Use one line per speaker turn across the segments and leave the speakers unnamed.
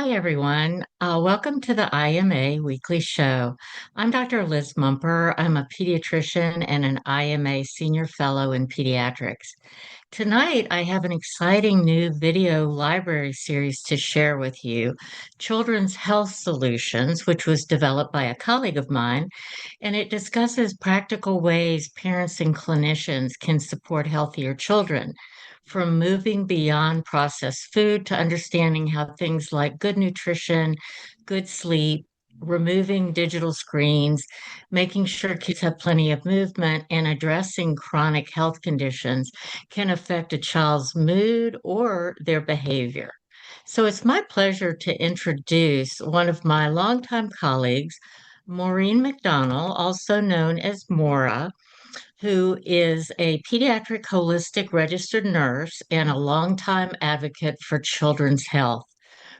Hi, everyone. Welcome to the IMA Weekly Show. I'm Dr. Liz Mumper. I'm a pediatrician and an IMA Senior Fellow in pediatrics. Tonight, I have an exciting new video library series to share with you, Children's Health Solutions, which was developed by a colleague of mine, and it discusses practical ways parents and clinicians can support healthier children, from moving beyond processed food to understanding how things like good nutrition, good sleep, removing digital screens, making sure kids have plenty of movement, and addressing chronic health conditions can affect a child's mood or their behavior. So it's my pleasure to introduce one of my longtime colleagues, Maureen McDonnell, also known as Maura, who is a pediatric holistic registered nurse and a longtime advocate for children's health.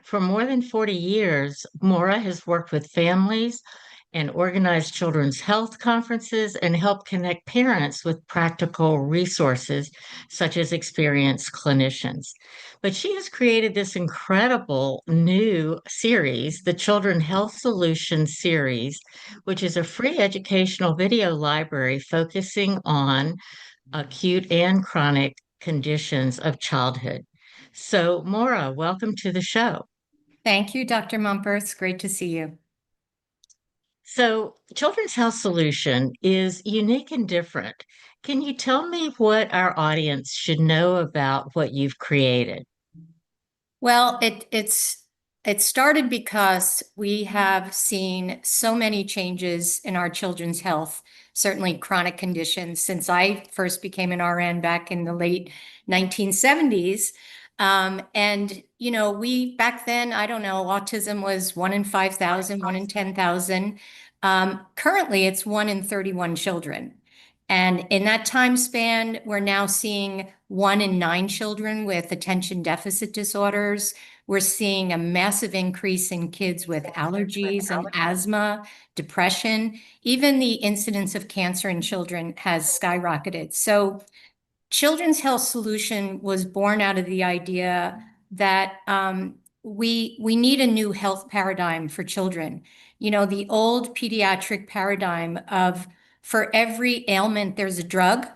For more than 40 years, Maura has worked with families and organized children's health conferences and helped connect parents with practical resources such as experienced clinicians. But she has created this incredible new series, the Children Health Solutions series, which is a free educational video library focusing on acute and chronic conditions of childhood. So, Maura, welcome to the show.
Thank you, Dr. Mumper. It's great to see you.
So, Children's Health Solution is unique and different. Can you tell me what our audience should know about what you've created?
Well, it started because we have seen so many changes in our children's health, certainly chronic conditions, since I first became an RN back in the late 1970s. We back then, I don't know, autism was 1 in 5,000, 1 in 10,000. Currently, it's 1 in 31 children. And in that time span, we're now seeing 1 in 9 children with attention deficit disorders. We're seeing a massive increase in kids with allergies and asthma, depression. Even the incidence of cancer in children has skyrocketed. So Children's Health Solution was born out of the idea that we need a new health paradigm for children. You know, the old pediatric paradigm of for every ailment, there's a drug,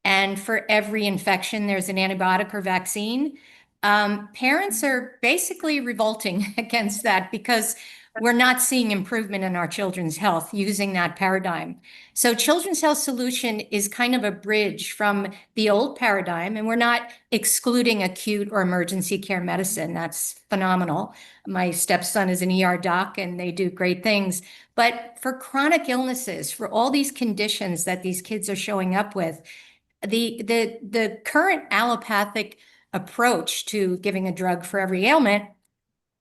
and for every infection, there's an antibiotic or vaccine. Parents are basically revolting against that because we're not seeing improvement in our children's health using that paradigm. So Children's Health Solution is kind of a bridge from the old paradigm, and we're not excluding acute or emergency care medicine. That's phenomenal. My stepson is an ER doc, and they do great things. But for chronic illnesses, for all these conditions that these kids are showing up with, the current allopathic approach to giving a drug for every ailment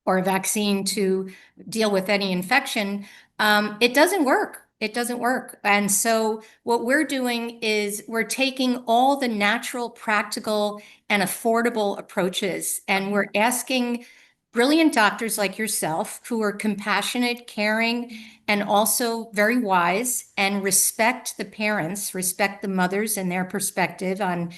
or a vaccine to deal with any infection, it doesn't work. It doesn't work. And so what we're doing is we're taking all the natural, practical, and affordable approaches, and we're asking brilliant doctors like yourself who are compassionate, caring, and also very wise and respect the parents, respect the mothers and their perspective on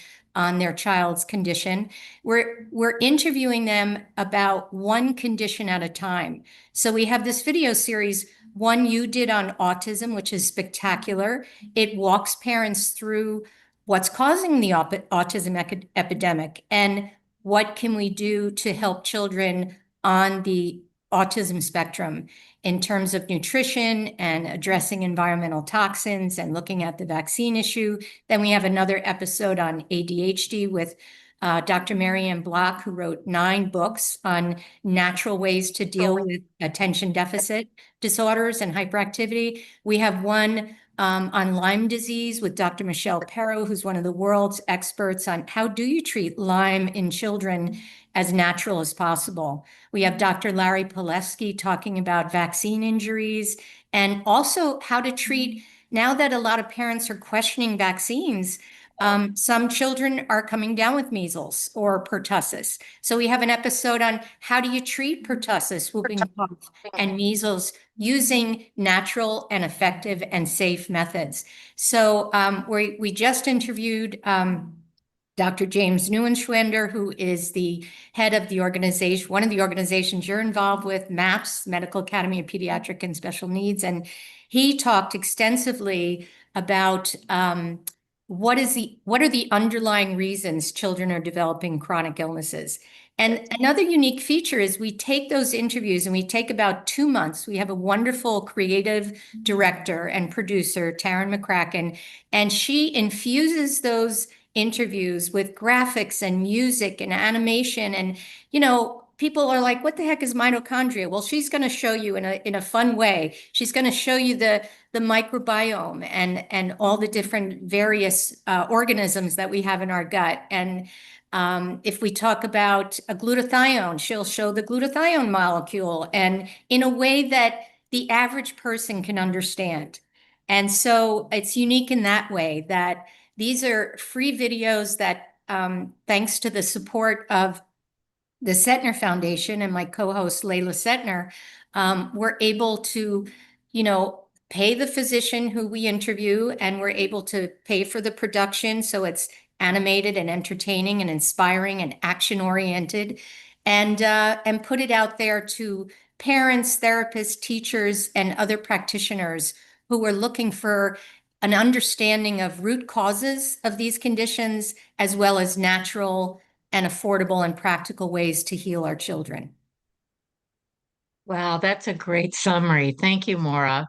their child's condition. We're interviewing them about one condition at a time. So we have this video series, one you did on autism, which is spectacular. It walks parents through what's causing the autism epidemic and what can we do to help children on the autism spectrum in terms of nutrition and addressing environmental toxins and looking at the vaccine issue. Then we have another episode on ADHD with Dr. Marianne Block, who wrote 9 books on natural ways to deal with attention deficit disorders and hyperactivity. We have one on Lyme disease with Dr. Michelle Perro, who's one of the world's experts on how do you treat Lyme in children as natural as possible. We have Dr. Larry Pileski talking about vaccine injuries and also how to treat, now that a lot of parents are questioning vaccines, some children are coming down with measles or pertussis. So we have an episode on how do you treat pertussis, whooping cough, and measles using natural and effective and safe methods. So we just interviewed Dr. James Neuenschwender, who is the head of the organization, one of the organizations you're involved with, MAPS, Medical Academy of Pediatric and Special Needs. And he talked extensively about what are the underlying reasons children are developing chronic illnesses. And another unique feature is we take those interviews and we take about 2 months. We have a wonderful creative director and producer, Taryn McCracken, and she infuses those interviews with graphics and music and animation. And, people are like, what the heck is mitochondria? Well, she's going to show you in a fun way. She's going to show you the microbiome and all the different various organisms that we have in our gut. And if we talk about a glutathione, she'll show the glutathione molecule and in a way that the average person can understand. And so it's unique in that way that these are free videos that, thanks to the support of the Setner Foundation and my co-host Layla Setner, we're able to, pay the physician who we interview, and we're able to pay for the production. So it's animated and entertaining and inspiring and action-oriented, and put it out there to parents, therapists, teachers, and other practitioners who are looking for an understanding of root causes of these conditions, as well as natural and affordable and practical ways to heal our children.
Wow, that's a great summary. Thank you, Maura.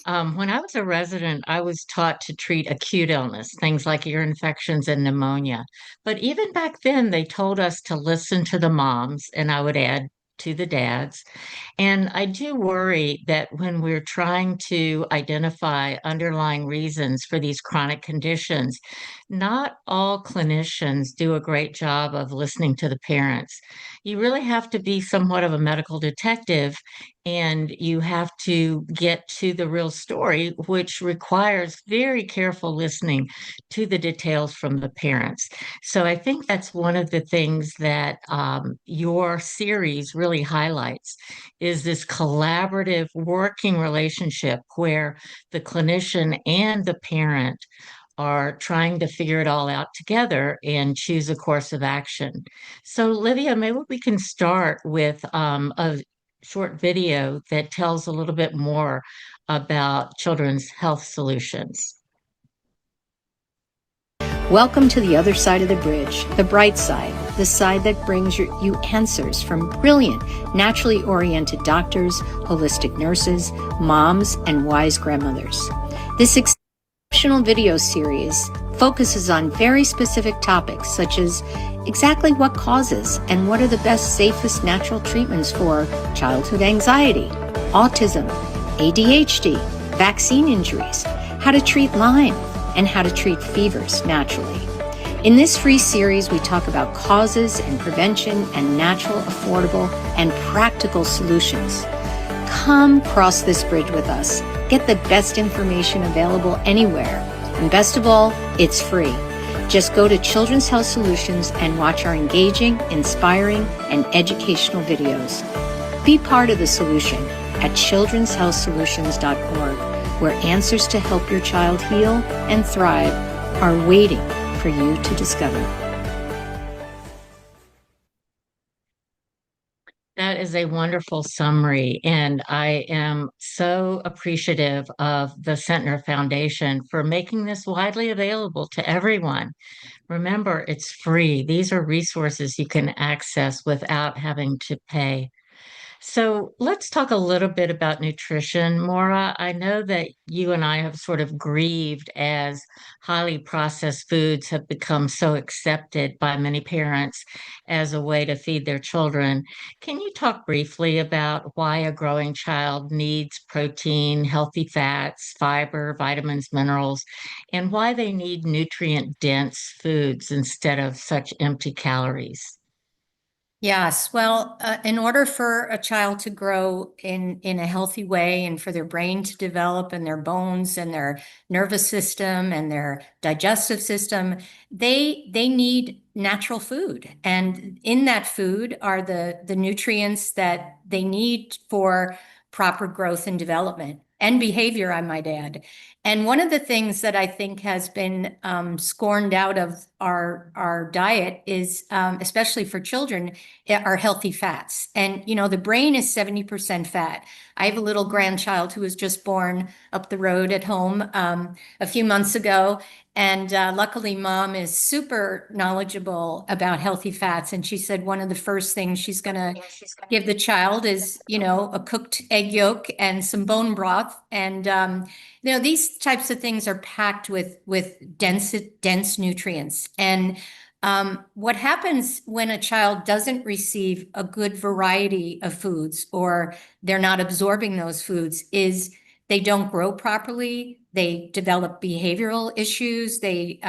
When I was a resident, I was taught to treat acute illness, things like ear infections and pneumonia. But even back then, they told us to listen to the moms, and I would add to the dads. And I do worry that when we're trying to identify underlying reasons for these chronic conditions, not all clinicians do a great job of listening to the parents. You really have to be somewhat of a medical detective, and you have to get to the real story, which requires very careful listening to the details from the parents. So I think that's one of the things that your series really highlights is this collaborative working relationship where the clinician and the parent are trying to figure it all out together and choose a course of action. So, Livia, maybe we can start with a short video that tells a little bit more about children's health solutions.
Welcome to the other side of the bridge, the bright side, the side that brings you answers from brilliant, naturally oriented doctors, holistic nurses, moms, and wise grandmothers. This exceptional video series focuses on very specific topics such as exactly what causes and what are the best, safest natural treatments for childhood anxiety, autism, ADHD, vaccine injuries, how to treat Lyme, and how to treat fevers naturally. In this free series, we talk about causes and prevention and natural, affordable, and practical solutions. Come cross this bridge with us. Get the best information available anywhere. And best of all, it's free. Just go to Children's Health Solutions and watch our engaging, inspiring, and educational videos. Be part of the solution at childrenshealthsolutions.org, where answers to help your child heal and thrive are waiting for you to discover.
That is a wonderful summary, and I am so appreciative of the Centner Foundation for making this widely available to everyone. Remember, it's free. These are resources you can access without having to pay. So let's talk a little bit about nutrition, Maura. I know that you and I have sort of grieved as highly processed foods have become so accepted by many parents as a way to feed their children. Can you talk briefly about why a growing child needs protein, healthy fats, fiber, vitamins, minerals, and why they need nutrient-dense foods instead of such empty calories?
Yes, well, in order for a child to grow in a healthy way and for their brain to develop and their bones and their nervous system and their digestive system, they need natural food. And in that food are the nutrients that they need for proper growth and development and behavior, I might add. And one of the things that I think has been scorned out of our diet is, especially for children, are healthy fats. And, you know, the brain is 70% fat. I have a little grandchild who was just born up the road at home a few months ago. And luckily, mom is super knowledgeable about healthy fats. And she said one of the first things she's going to give the child is, you know, a cooked egg yolk and some bone broth. And, you know, these types of things are packed with dense nutrients. And what happens when a child doesn't receive a good variety of foods or they're not absorbing those foods is they don't grow properly. They develop behavioral issues. They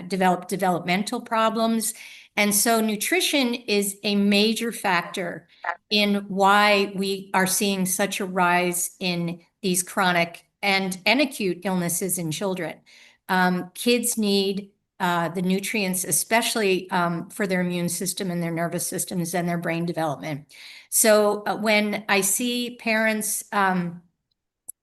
develop developmental problems. And so nutrition is a major factor in why we are seeing such a rise in these chronic and acute illnesses in children. Kids need the nutrients, especially for their immune system and their nervous systems and their brain development. So when I see parents,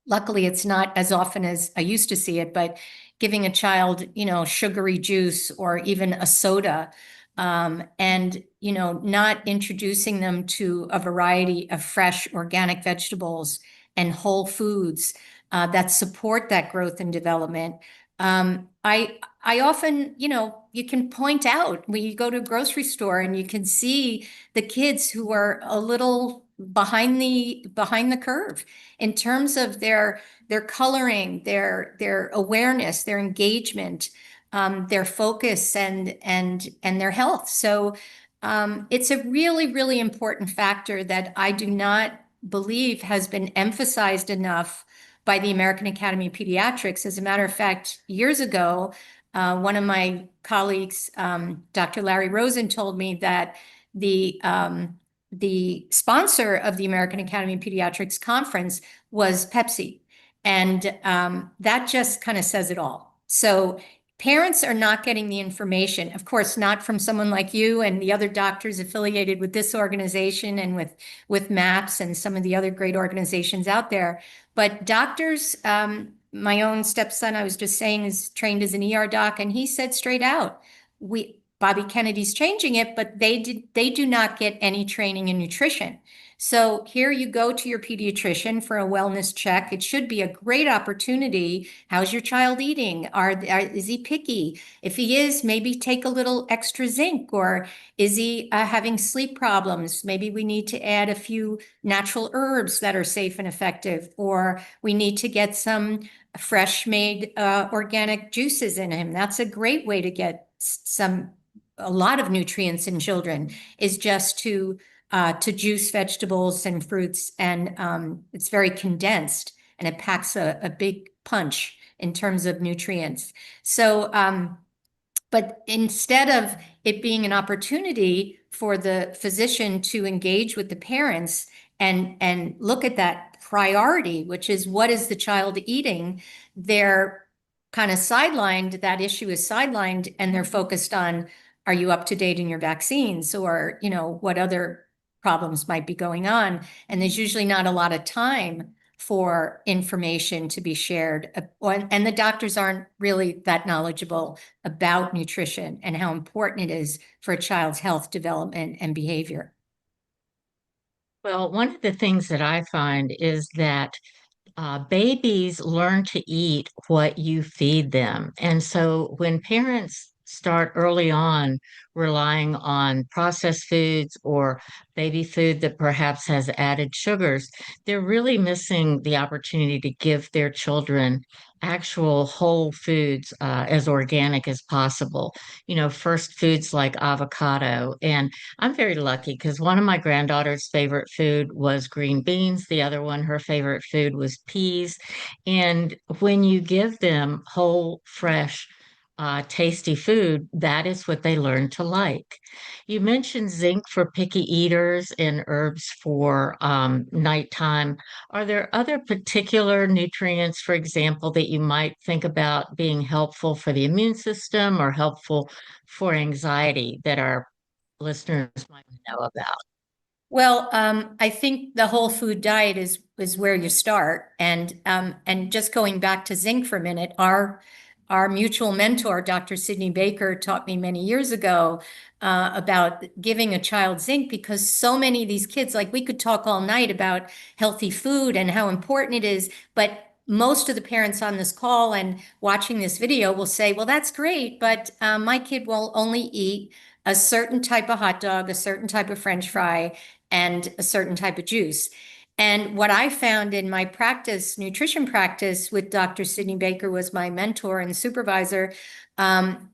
luckily it's not as often as I used to see it, but giving a child, you know, sugary juice or even a soda, and, you know, not introducing them to a variety of fresh organic vegetables and whole foods that support that growth and development. I often, you know, you can point out when you go to a grocery store and you can see the kids who are a little behind the curve in terms of their coloring, their awareness, their engagement, their focus, and their health. So it's a really, really important factor that I do not believe has been emphasized enough by the American Academy of Pediatrics. As a matter of fact, years ago, one of my colleagues, Dr. Larry Rosen, told me that the sponsor of the American Academy of Pediatrics conference was Pepsi. And that just kind of says it all. So parents are not getting the information, of course, not from someone like you and the other doctors affiliated with this organization and with MAPS and some of the other great organizations out there. But doctors, my own stepson, I was just saying, is trained as an ER doc, and he said straight out, Bobby Kennedy's changing it, but they do not get any training in nutrition. So here you go to your pediatrician for a wellness check. It should be a great opportunity. How's your child eating? Is he picky? If he is, maybe take a little extra zinc. Or is he having sleep problems? Maybe we need to add a few natural herbs that are safe and effective. Or we need to get some fresh made organic juices in him. That's a great way to get a lot of nutrients in children, is just to juice vegetables and fruits, and it's very condensed and it packs a big punch in terms of nutrients. So, but instead of it being an opportunity for the physician to engage with the parents and look at that priority, which is what is the child eating, they're kind of sidelined. That issue is sidelined, and they're focused on, are you up to date in your vaccines, or, you know, what other problems might be going on? And there's usually not a lot of time for information to be shared. And the doctors aren't really that knowledgeable about nutrition and how important it is for a child's health, development, and behavior.
Well, one of the things that I find is that babies learn to eat what you feed them. And so when parents start early on relying on processed foods or baby food that perhaps has added sugars, they're really missing the opportunity to give their children actual whole foods, as organic as possible. You know, first foods like avocado. And I'm very lucky because one of my granddaughter's favorite food was green beans. The other one, her favorite food was peas. And when you give them whole, fresh, tasty food, that is what they learn to like. You mentioned zinc for picky eaters and herbs for nighttime. Are there other particular nutrients, for example, that you might think about being helpful for the immune system or helpful for anxiety that our listeners might know about?
Well, I think the whole food diet is where you start, and just going back to zinc for a minute, our mutual mentor, Dr. Sidney Baker, taught me many years ago about giving a child zinc because so many of these kids, like we could talk all night about healthy food and how important it is, but most of the parents on this call and watching this video will say, "Well, that's great, but my kid will only eat a certain type of hot dog, a certain type of French fry." And a certain type of juice. And what I found in my practice, nutrition practice with Dr. Sidney Baker was my mentor and supervisor,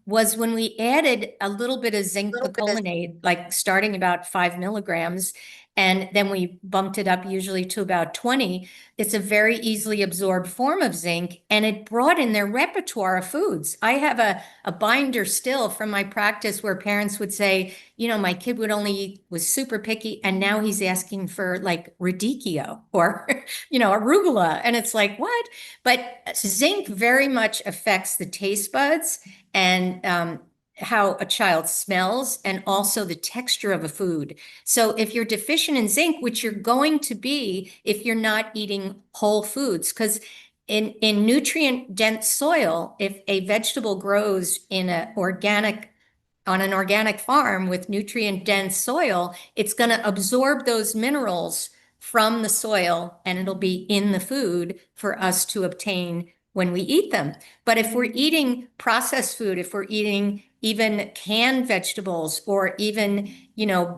was when we added a little bit of zinc picolinate, like starting about 5 milligrams, and then we bumped it up usually to about 20. It's a very easily absorbed form of zinc, and it brought in their repertoire of foods. I have a binder still from my practice where parents would say, my kid was super picky, and now he's asking for like radicchio or, arugula. And it's like, what? But zinc very much affects the taste buds and how a child smells and also the texture of a food. So if you're deficient in zinc, which you're going to be if you're not eating whole foods, because in nutrient dense soil, if a vegetable grows on an organic farm with nutrient dense soil, it's going to absorb those minerals from the soil and it'll be in the food for us to obtain when we eat them. But if we're eating processed food, if we're eating even canned vegetables or even,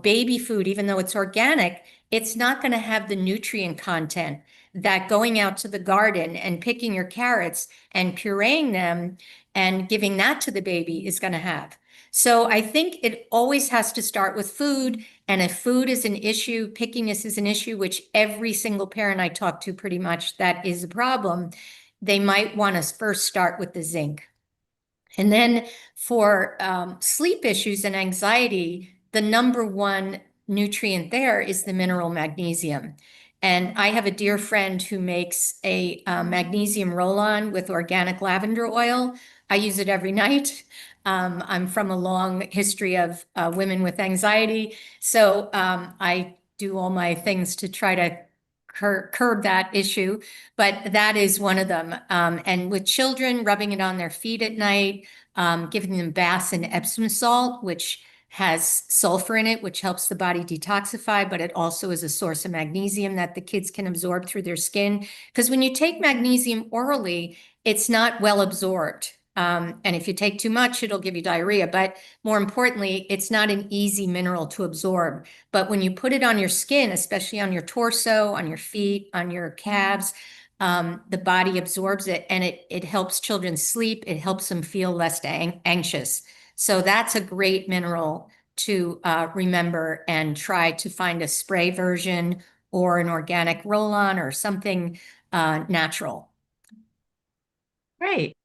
baby food, even though it's organic, it's not going to have the nutrient content that going out to the garden and picking your carrots and pureeing them and giving that to the baby is going to have. So I think it always has to start with food. And if food is an issue, pickiness is an issue, which every single parent I talk to pretty much that is a problem, they might want to first start with the zinc. And then for sleep issues and anxiety, the number one nutrient there is the mineral magnesium. And I have a dear friend who makes a magnesium roll-on with organic lavender oil. I use it every night. I'm from a long history of women with anxiety. So I do all my things to try to curb that issue, but that is one of them. And with children, rubbing it on their feet at night, giving them baths in Epsom salt, which has sulfur in it, which helps the body detoxify, but it also is a source of magnesium that the kids can absorb through their skin. Because when you take magnesium orally, it's not well absorbed. And if you take too much, it'll give you diarrhea. But more importantly, it's not an easy mineral to absorb. But when you put it on your skin, especially on your torso, on your feet, on your calves, the body absorbs it and it helps children sleep. It helps them feel less anxious. So that's a great mineral to remember and try to find a spray version or an organic roll-on or something natural.
Great.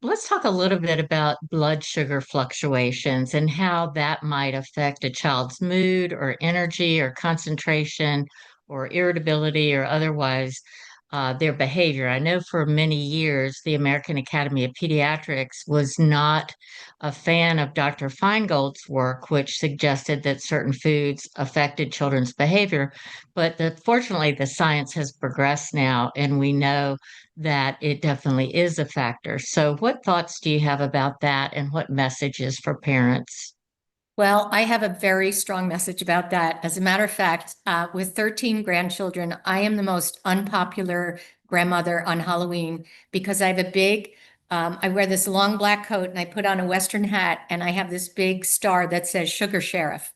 Let's talk a little bit about blood sugar fluctuations and how that might affect a child's mood or energy or concentration or irritability or otherwise their behavior. I know for many years the American Academy of Pediatrics was not a fan of Dr. Feingold's work, which suggested that certain foods affected children's behavior. But fortunately, the science has progressed now, and we know that it definitely is a factor. So, what thoughts do you have about that, and what messages for parents?
Well, I have a very strong message about that. As a matter of fact, with 13 grandchildren, I am the most unpopular grandmother on Halloween because I have I wear this long black coat and I put on a Western hat and I have this big star that says Sugar Sheriff.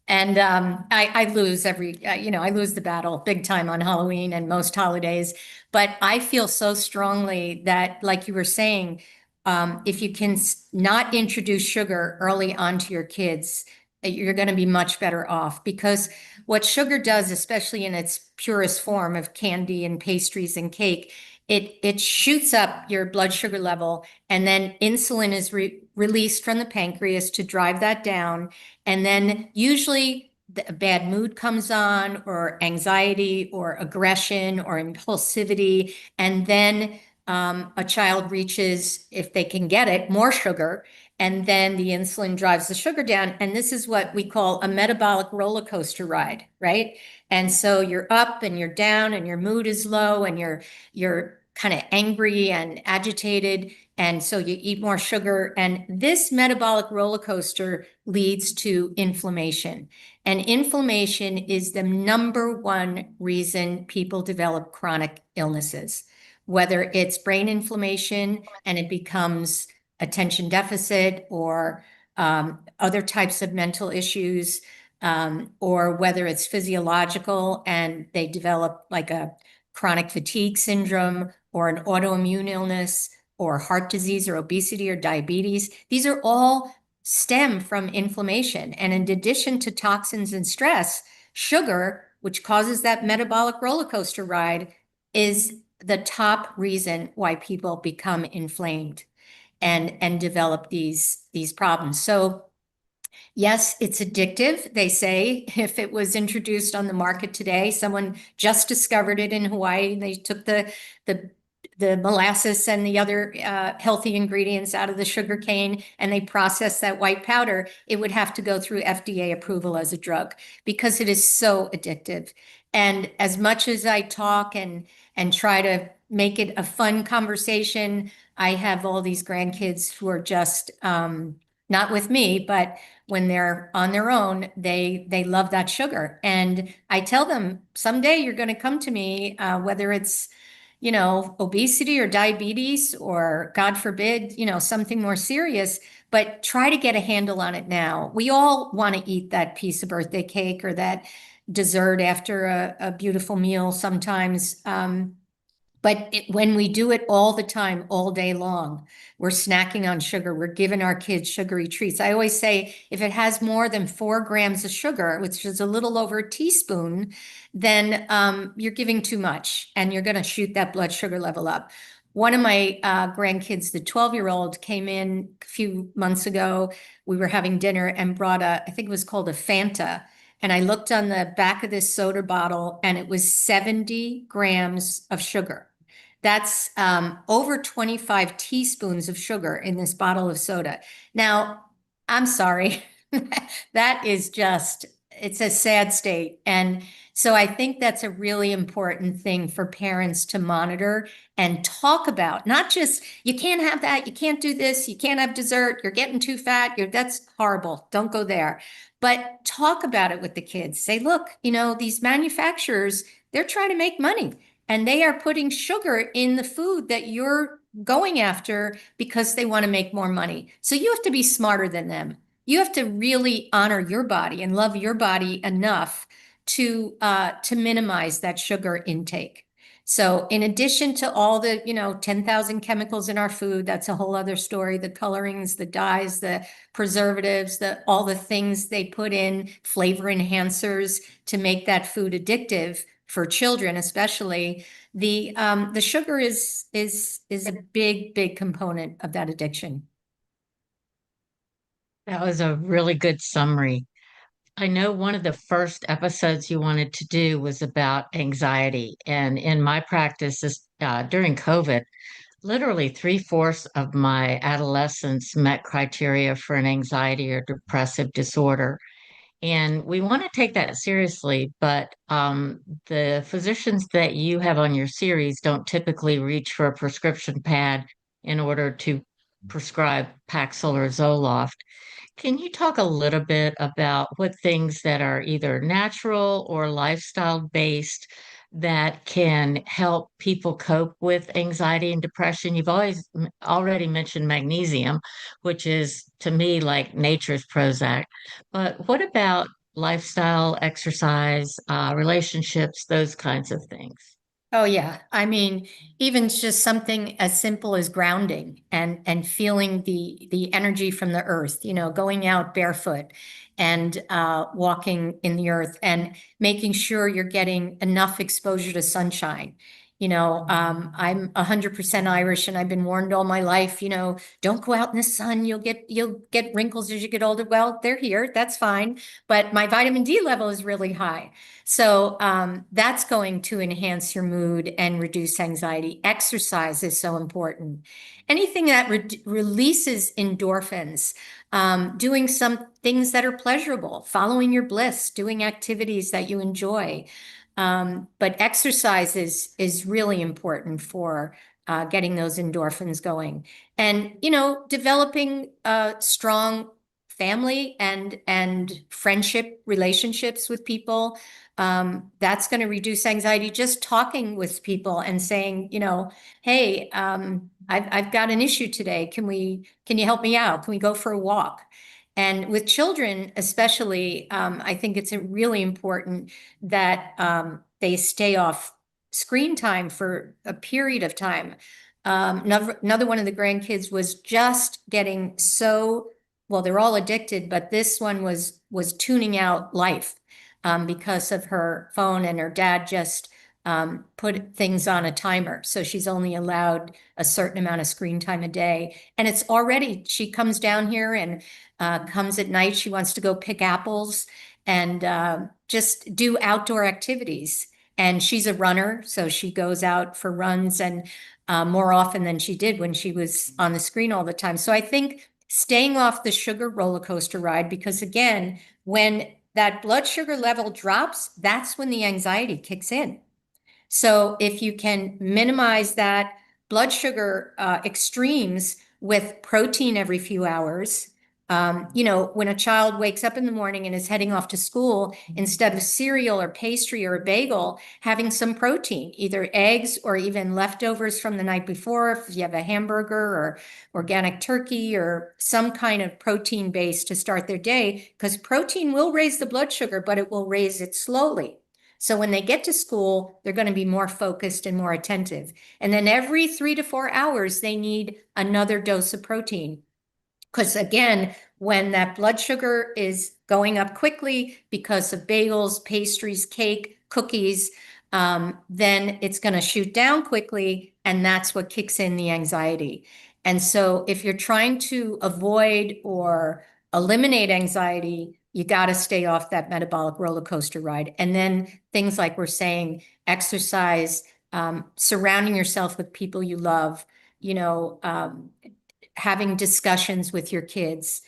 And I lose I lose the battle big time on Halloween and most holidays. But I feel so strongly that, like you were saying, if you can not introduce sugar early on to your kids, you're going to be much better off because what sugar does, especially in its purest form of candy and pastries and cake, it shoots up your blood sugar level, and then insulin is released from the pancreas to drive that down. And then usually a bad mood comes on, or anxiety, or aggression, or impulsivity, and then a child reaches, if they can get it, more sugar, and then the insulin drives the sugar down. And this is what we call a metabolic roller coaster ride, right? And so you're up and you're down and your mood is low and you're kind of angry and agitated. And so you eat more sugar. And this metabolic roller coaster leads to inflammation. And inflammation is the number one reason people develop chronic illnesses, whether it's brain inflammation and it becomes attention deficit or other types of mental issues, or whether it's physiological and they develop like a chronic fatigue syndrome or an autoimmune illness or heart disease or obesity or diabetes. These are all stem from inflammation. And in addition to toxins and stress, sugar, which causes that metabolic roller coaster ride, is the top reason why people become inflamed and develop these problems. So yes, it's addictive. They say if it was introduced on the market today, someone just discovered it in Hawaii, they took the molasses and the other healthy ingredients out of the sugar cane and they processed that white powder, it would have to go through FDA approval as a drug because it is so addictive. And as much as I talk and try to make it a fun conversation, I have all these grandkids who are just not with me, but when they're on their own, they love that sugar. And I tell them someday you're going to come to me, whether it's obesity or diabetes, or God forbid, something more serious, but try to get a handle on it now. We all want to eat that piece of birthday cake or that dessert after a beautiful meal sometimes. But when we do it all the time, all day long, we're snacking on sugar. We're giving our kids sugary treats. I always say if it has more than 4 grams of sugar, which is a little over a teaspoon, then you're giving too much and you're going to shoot that blood sugar level up. One of my grandkids, the 12-year-old, came in a few months ago. We were having dinner and brought I think it was called a Fanta. And I looked on the back of this soda bottle and it was 70 grams of sugar. That's over 25 teaspoons of sugar in this bottle of soda. Now, I'm sorry, that is it's a sad state. And so I think that's a really important thing for parents to monitor and talk about. Not just, you can't have that, you can't do this, you can't have dessert, you're getting too fat, that's horrible, don't go there. But talk about it with the kids. Say, look, these manufacturers, they're trying to make money. And they are putting sugar in the food that you're going after because they want to make more money. So you have to be smarter than them. You have to really honor your body and love your body enough to minimize that sugar intake. So in addition to all the 10,000 chemicals in our food, that's a whole other story. The colorings, the dyes, the preservatives, all the things they put in, flavor enhancers to make that food addictive. For children, especially, the sugar is a big component of that addiction.
That was a really good summary. I know one of the first episodes you wanted to do was about anxiety. And in my practice during COVID, literally 3/4 of my adolescents met criteria for an anxiety or depressive disorder. And we want to take that seriously, but the physicians that you have on your series don't typically reach for a prescription pad in order to prescribe Paxil or Zoloft. Can you talk a little bit about what things that are either natural or lifestyle based that can help people cope with anxiety and depression? You've already mentioned magnesium, which is to me like nature's Prozac. But what about lifestyle, exercise, relationships, those kinds of things?
Oh yeah. I mean, even just something as simple as grounding and feeling the energy from the earth, going out barefoot and walking in the earth and making sure you're getting enough exposure to sunshine. I'm 100% Irish and I've been warned all my life, don't go out in the sun. You'll get wrinkles as you get older. Well, they're here. That's fine. But my vitamin D level is really high. So that's going to enhance your mood and reduce anxiety. Exercise is so important. Anything that releases endorphins, doing some things that are pleasurable, following your bliss, doing activities that you enjoy. But exercise is really important for getting those endorphins going, and developing strong family and friendship relationships with people. That's going to reduce anxiety. Just talking with people and saying, hey, I've got an issue today. Can you help me out? Can we go for a walk? And with children, especially, I think it's really important that they stay off screen time for a period of time. Another one of the grandkids was just getting so, well, they're all addicted, but this one was tuning out life because of her phone, and her dad just put things on a timer. So she's only allowed a certain amount of screen time a day. And it's already, she comes down here and comes at night. She wants to go pick apples and just do outdoor activities. And she's a runner, so she goes out for runs and more often than she did when she was on the screen all the time. So I think staying off the sugar roller coaster ride, because again, when that blood sugar level drops, that's when the anxiety kicks in. So if you can minimize that blood sugar extremes with protein every few hours, when a child wakes up in the morning and is heading off to school, instead of cereal or pastry or a bagel, having some protein, either eggs or even leftovers from the night before, if you have a hamburger or organic turkey or some kind of protein base to start their day, because protein will raise the blood sugar, but it will raise it slowly. So when they get to school, they're going to be more focused and more attentive. And then every 3 to 4 hours, they need another dose of protein. Because again, when that blood sugar is going up quickly because of bagels, pastries, cake, cookies, then it's going to shoot down quickly, and that's what kicks in the anxiety. And so if you're trying to avoid or eliminate anxiety, you got to stay off that metabolic roller coaster ride. And then things like we're saying, exercise, surrounding yourself with people you love, having discussions with your kids,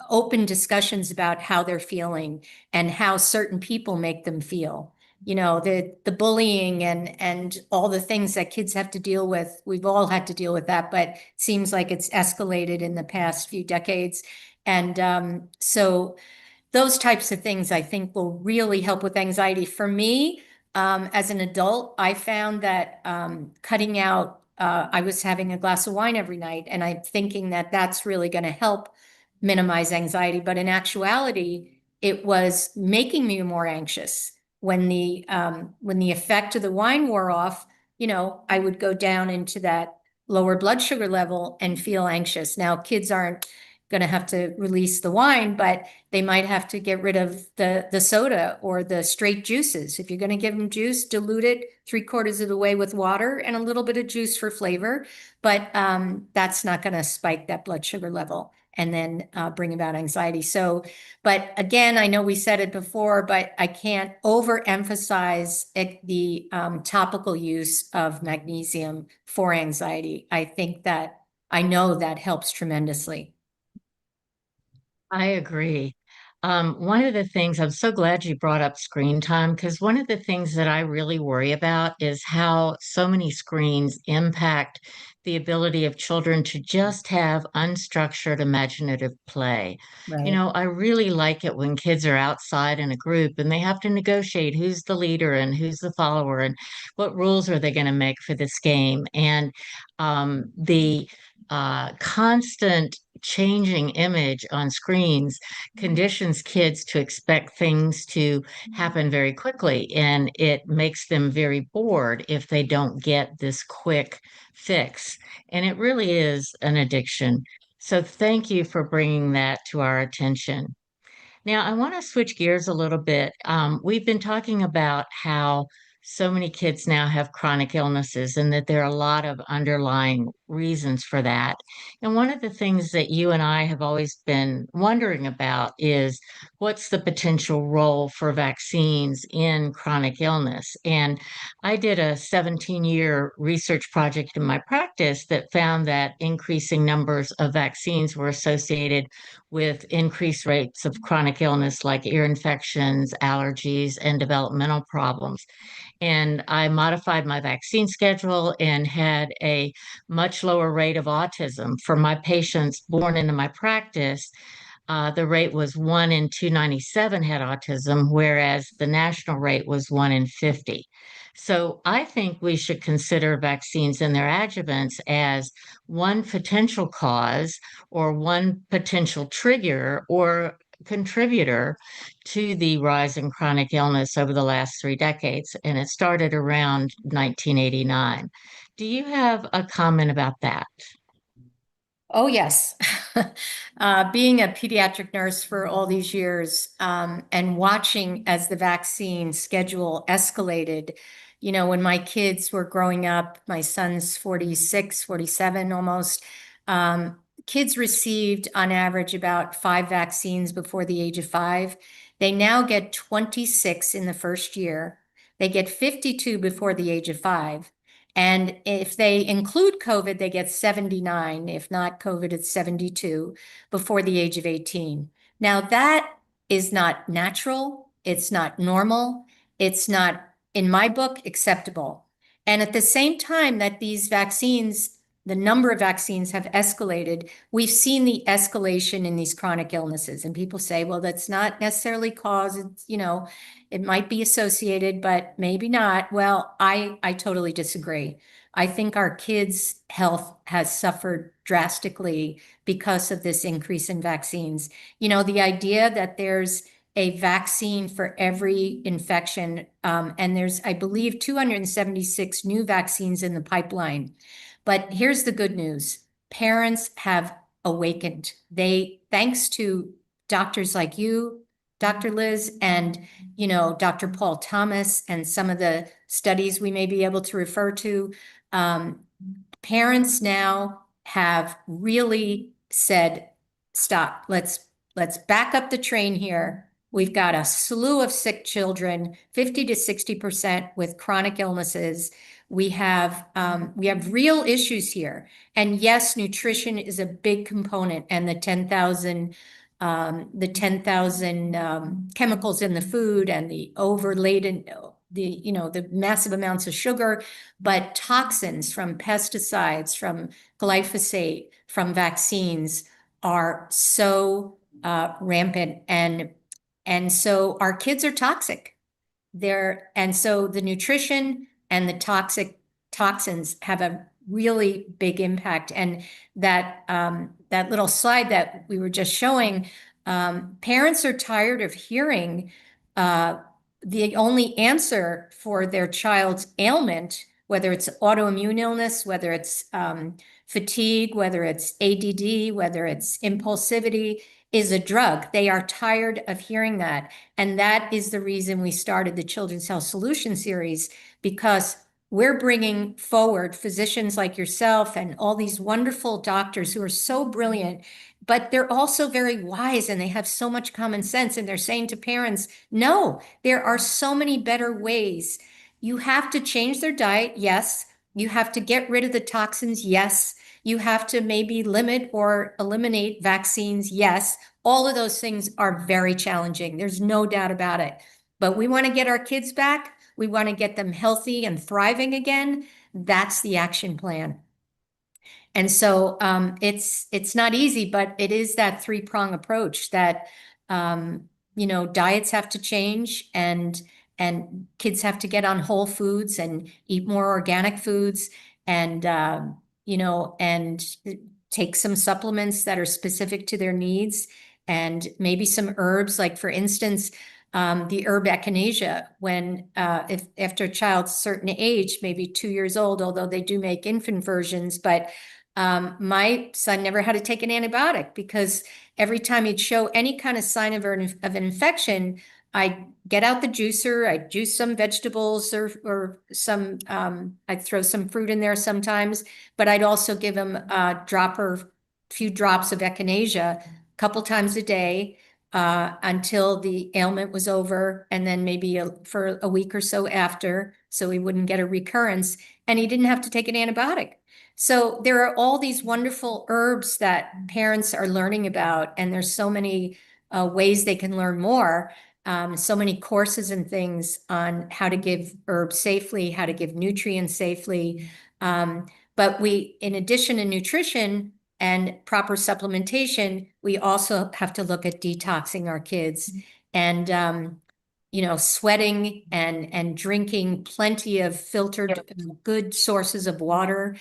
open discussions about how they're feeling and how certain people make them feel. The bullying and all the things that kids have to deal with. We've all had to deal with that, but it seems like it's escalated in the past few decades. And so those types of things I think will really help with anxiety. For me, as an adult, I found that cutting out, I was having a glass of wine every night, and I'm thinking that that's really going to help minimize anxiety. But in actuality, it was making me more anxious. When the effect of the wine wore off, I would go down into that lower blood sugar level and feel anxious. Now, kids aren't going to have to release the wine, but they might have to get rid of the soda or the straight juices. If you're going to give them juice, dilute it 3/4 of the way with water and a little bit of juice for flavor. But that's not going to spike that blood sugar level and then bring about anxiety. So, but again, I know we said it before, but I can't overemphasize the topical use of magnesium for anxiety. I know that helps tremendously.
I agree. One of the things, I'm so glad you brought up screen time, because one of the things that I really worry about is how so many screens impact the ability of children to just have unstructured imaginative play.
Right.
I really like it when kids are outside in a group and they have to negotiate who's the leader and who's the follower and what rules are they going to make for this game. And the constant changing image on screens conditions kids to expect things to happen very quickly, and it makes them very bored if they don't get this quick fix. And it really is an addiction. So thank you for bringing that to our attention. Now, I want to switch gears a little bit. We've been talking about how so many kids now have chronic illnesses and that there are a lot of underlying reasons for that. And one of the things that you and I have always been wondering about is what's the potential role for vaccines in chronic illness? And I did a 17-year research project in my practice that found that increasing numbers of vaccines were associated with increased rates of chronic illness like ear infections, allergies, and developmental problems. And I modified my vaccine schedule and had a much lower rate of autism. For my patients born into my practice, the rate was 1 in 297 had autism, whereas the national rate was 1 in 50. So I think we should consider vaccines and their adjuvants as one potential cause or one potential trigger or contributor to the rise in chronic illness over the last 3 decades. And it started around 1989. Do you have a comment about that?
Oh, yes. Being a pediatric nurse for all these years, and watching as the vaccine schedule escalated, when my kids were growing up, my son's 46, 47 almost, kids received on average about 5 vaccines before the age of 5. They now get 26 in the first year. They get 52 before the age of 5. And if they include COVID, they get 79. If not COVID, it's 72 before the age of 18. Now, that is not natural. It's not normal. It's not, in my book, acceptable. And at the same time that these vaccines, the number of vaccines have escalated, we've seen the escalation in these chronic illnesses. And people say, well, that's not necessarily cause, it might be associated, but maybe not. Well, I totally disagree. I think our kids' health has suffered drastically because of this increase in vaccines. The idea that there's a vaccine for every infection, and there's, I believe, 276 new vaccines in the pipeline. But here's the good news. Parents have awakened. Thanks to doctors like you, Dr. Liz, and Dr. Paul Thomas, and some of the studies we may be able to refer to, parents now have really said, stop, let's back up the train here. We've got a slew of sick children, 50 to 60% with chronic illnesses. We have real issues here. And yes, nutrition is a big component, and the 10,000 chemicals in the food and the overladen, the massive amounts of sugar, but toxins from pesticides, from glyphosate, from vaccines are so rampant, and so our kids are toxic. And so the nutrition and the toxins have a really big impact. And that little slide that we were just showing, parents are tired of hearing the only answer for their child's ailment, whether it's autoimmune illness, whether it's fatigue, whether it's ADD, whether it's impulsivity, is a drug. They are tired of hearing that. And that is the reason we started the Children's Health Solution Series, because we're bringing forward physicians like yourself and all these wonderful doctors who are so brilliant, but they're also very wise and they have so much common sense. And they're saying to parents, no, there are so many better ways. You have to change their diet. Yes. You have to get rid of the toxins. Yes. You have to maybe limit or eliminate vaccines. Yes. All of those things are very challenging. There's no doubt about it. But we want to get our kids back. We want to get them healthy and thriving again. That's the action plan. And so it's not easy, but it is that three-prong approach that diets have to change, and kids have to get on whole foods and eat more organic foods, and and take some supplements that are specific to their needs, and maybe some herbs, like for instance, the herb echinacea, when if after a child's certain age, maybe 2 years old, although they do make infant versions, but my son never had to take an antibiotic, because every time he'd show any kind of sign of an infection, I get out the juicer, I juice some vegetables or some, I'd throw some fruit in there sometimes, but I'd also give him a drop or few drops of echinacea a couple times a day until the ailment was over, and then maybe for a week or so after, so he wouldn't get a recurrence, and he didn't have to take an antibiotic. So there are all these wonderful herbs that parents are learning about, and there's so many ways they can learn more. So many courses and things on how to give herbs safely, how to give nutrients safely. But we, in addition to nutrition and proper supplementation, we also have to look at detoxing our kids and, sweating and drinking plenty of filtered, good sources of water,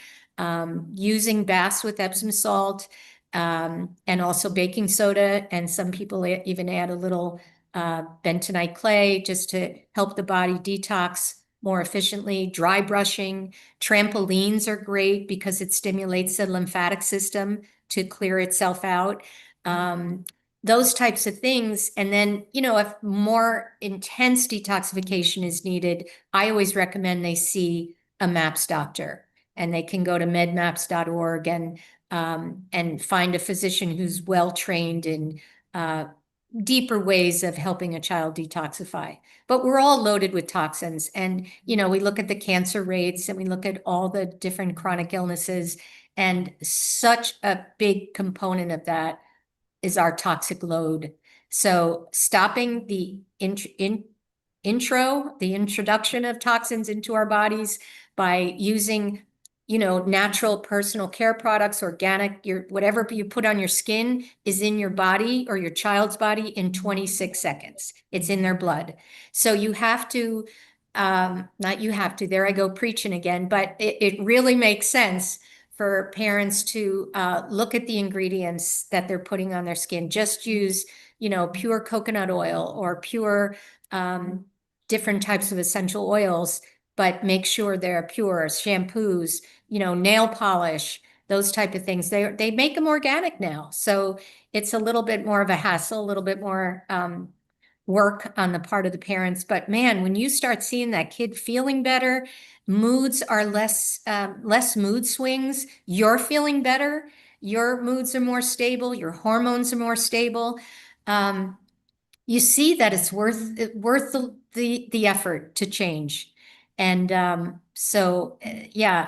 using baths with Epsom salt, and also baking soda. And some people even add a little bentonite clay just to help the body detox more efficiently. Dry brushing, trampolines are great because it stimulates the lymphatic system to clear itself out. Those types of things. And then, if more intense detoxification is needed, I always recommend they see a MAPS doctor, and they can go to medmaps.org and find a physician who's well trained in deeper ways of helping a child detoxify. But we're all loaded with toxins. And, we look at the cancer rates and we look at all the different chronic illnesses. And such a big component of that is our toxic load. So stopping the introduction of toxins into our bodies by using natural personal care products, organic, whatever you put on your skin is in your body or your child's body in 26 seconds. It's in their blood. So you have to, not you have to, there I go preaching again, but it really makes sense for parents to look at the ingredients that they're putting on their skin. Just use, pure coconut oil or pure different types of essential oils, but make sure they're pure. Shampoos, nail polish, those type of things. They make them organic now. So it's a little bit more of a hassle, a little bit more work on the part of the parents. But man, when you start seeing that kid feeling better, moods are less mood swings, you're feeling better, your moods are more stable, your hormones are more stable. You see that it's worth the effort to change. And yeah,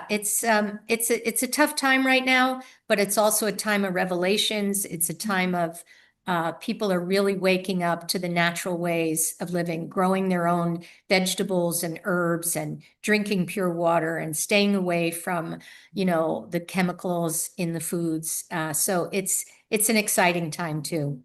it's a tough time right now, but it's also a time of revelations. It's a time of people are really waking up to the natural ways of living, growing their own vegetables and herbs and drinking pure water and staying away from, the chemicals in the foods. So it's an exciting time too.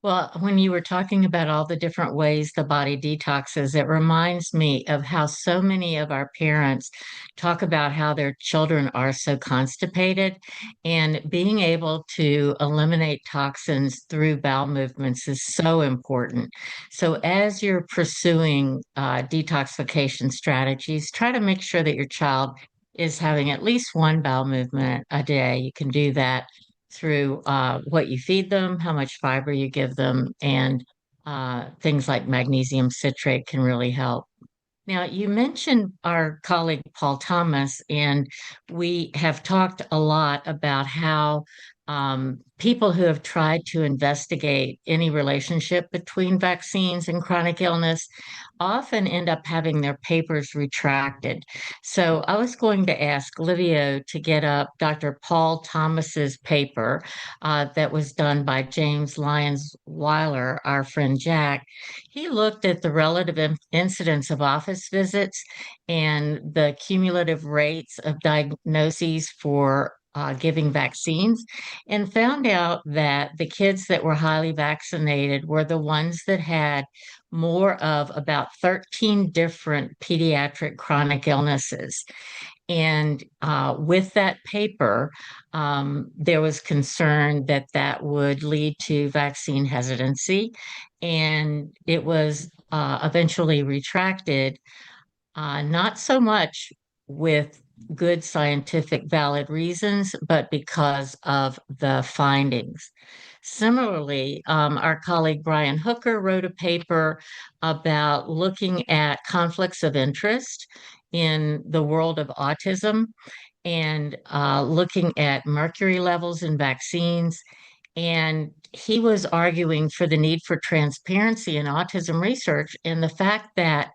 Well, when you were talking about all the different ways the body detoxes, it reminds me of how so many of our parents talk about how their children are so constipated, and being able to eliminate toxins through bowel movements is so important. So, as you're pursuing detoxification strategies, try to make sure that your child is having at least one bowel movement a day. You can do that through what you feed them, how much fiber you give them, and things like magnesium citrate can really help. Now, you mentioned our colleague Paul Thomas, and we have talked a lot about how people who have tried to investigate any relationship between vaccines and chronic illness often end up having their papers retracted. So I was going to ask Livio to get up Dr. Paul Thomas's paper that was done by James Lyons Weiler, our friend Jack. He looked at the relative incidence of office visits and the cumulative rates of diagnoses for giving vaccines, and found out that the kids that were highly vaccinated were the ones that had more of about 13 different pediatric chronic illnesses. And with that paper, there was concern that that would lead to vaccine hesitancy, and it was eventually retracted, not so much with good scientific valid reasons, but because of the findings. Similarly, our colleague Brian Hooker wrote a paper about looking at conflicts of interest in the world of autism and looking at mercury levels in vaccines. And he was arguing for the need for transparency in autism research and the fact that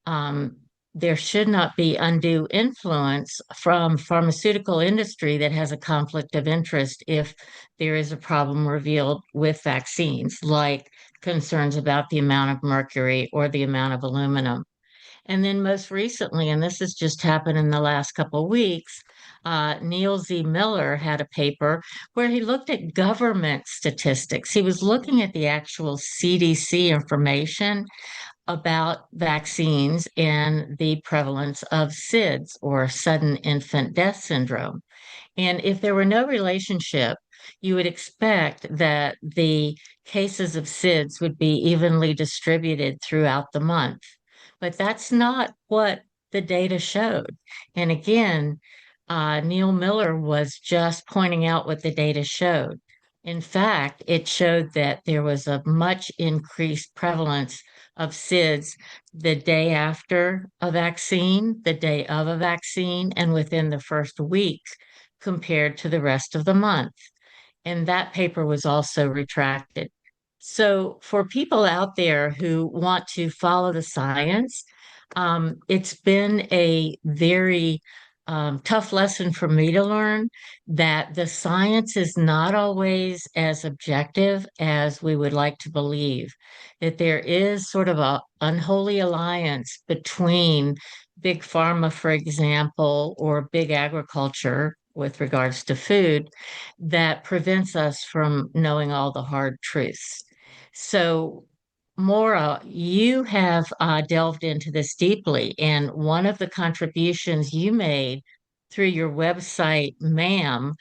um, there should not be undue influence from pharmaceutical industry that has a conflict of interest if there is a problem revealed with vaccines, like concerns about the amount of mercury or the amount of aluminum. And then most recently, and this has just happened in the last couple of weeks, Neil Z. Miller had a paper where he looked at government statistics. He was looking at the actual CDC information about vaccines and the prevalence of SIDS, or sudden infant death syndrome. And if there were no relationship, you would expect that the cases of SIDS would be evenly distributed throughout the month. But that's not what the data showed. And again, Neil Miller was just pointing out what the data showed. In fact, it showed that there was a much increased prevalence of SIDS the day after a vaccine, the day of a vaccine, and within the first week compared to the rest of the month. And that paper was also retracted. So, for people out there who want to follow the science, it's been a very tough lesson for me to learn that the science is not always as objective as we would like to believe, that there is sort of a unholy alliance between big pharma, for example, or big agriculture with regards to food that prevents us from knowing all the hard truths. So, Maura, you have delved into this deeply, and one of the contributions you made through your website, ma'am,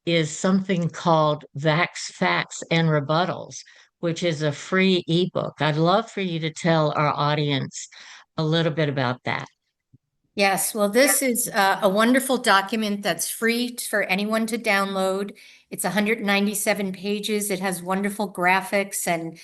is something called Vax Facts and Rebuttals, which is a free ebook. I'd love for you to tell our audience a little bit about that.
Yes, well, this is a wonderful document that's free for anyone to download. It's 197 pages. It has wonderful graphics and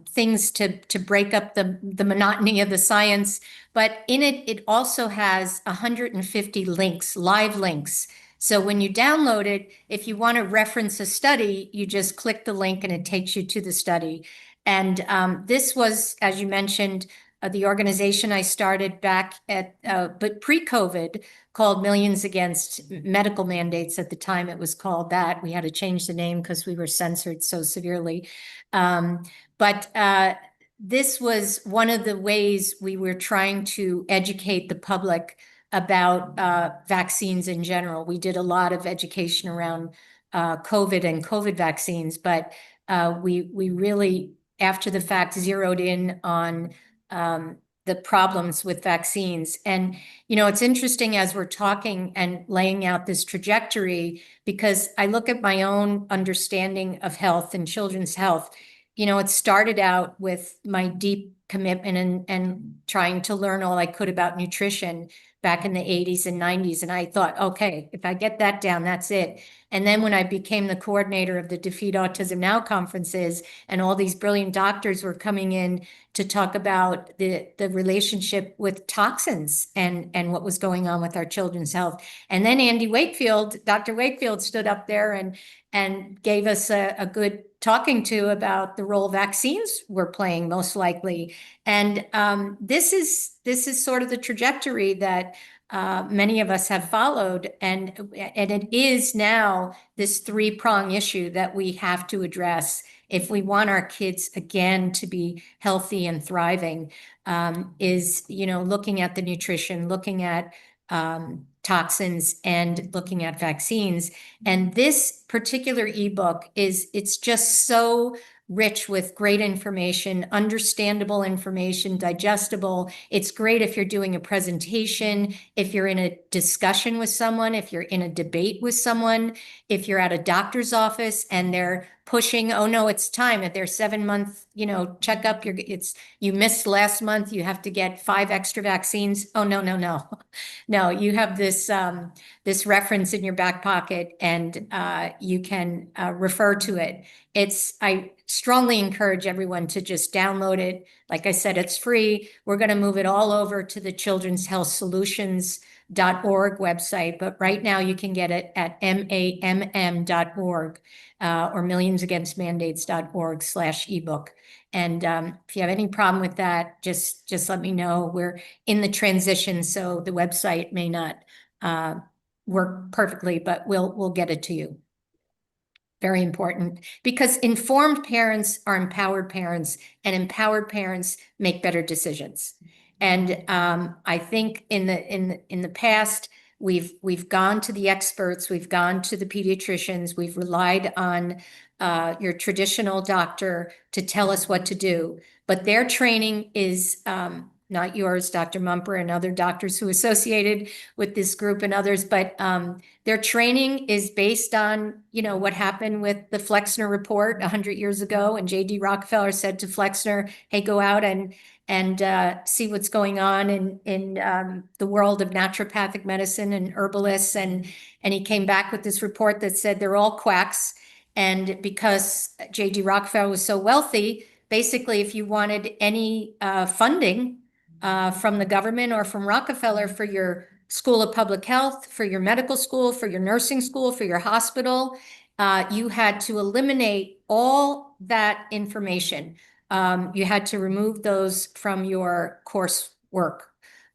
things to break up the monotony of the science. But in it, it also has 150 links, live links. So when you download it, if you want to reference a study, you just click the link and it takes you to the study. And this was, as you mentioned, the organization I started back but pre-COVID, called Millions Against Medical Mandates. At the time, it was called that. We had to change the name because we were censored so severely. But this was one of the ways we were trying to educate the public about vaccines in general. We did a lot of education around COVID and COVID vaccines, but we really, after the fact, zeroed in on the problems with vaccines. And, you know, it's interesting as we're talking and laying out this trajectory, because I look at my own understanding of health and children's health. You know, it started out with my deep commitment and trying to learn all I could about nutrition back in the 80s and 90s. And I thought, okay, if I get that down, that's it. And then when I became the coordinator of the Defeat Autism Now conferences, and all these brilliant doctors were coming in to talk about the relationship with toxins and what was going on with our children's health. And then Dr. Wakefield stood up there and gave us a good talking to about the role vaccines were playing, most likely. And this is sort of the trajectory that many of us have followed, and it is now this three-prong issue that we have to address if we want our kids again to be healthy and thriving. Is, you know, looking at the nutrition, looking at toxins, and looking at vaccines. And this particular ebook it's just so rich with great information, understandable information, digestible. It's great if you're doing a presentation, if you're in a discussion with someone, if you're in a debate with someone, if you're at a doctor's office and they're pushing, oh no, it's time at their 7-month, you know, checkup. You missed last month, you have to get 5 extra vaccines. Oh no, no, no. No, you have this reference in your back pocket, and you can refer to it. I strongly encourage everyone to just download it. Like I said, it's free. We're going to move it all over to the Children's Health Solutions.org website, but right now you can get it at mamm.org or millionsagainstmandates.org/ebook. And if you have any problem with that, just let me know. We're in the transition, so the website may not work perfectly, but we'll get it to you. Very important, because informed parents are empowered parents, and empowered parents make better decisions. And I think in the past, we've gone to the experts, we've gone to the pediatricians, we've relied on your traditional doctor to tell us what to do, but their training is not yours, Dr. Mumper, and other doctors who associated with this group and others, but their training is based on, what happened with the Flexner report 100 years ago, and J.D. Rockefeller said to Flexner, hey, go out and see what's going on in the world of naturopathic medicine and herbalists, and he came back with this report that said they're all quacks. And because J.D. Rockefeller was so wealthy, basically, if you wanted any funding from the government or from Rockefeller for your School of Public Health, for your medical school, for your nursing school, for your hospital, you had to eliminate all that information. You had to remove those from your coursework.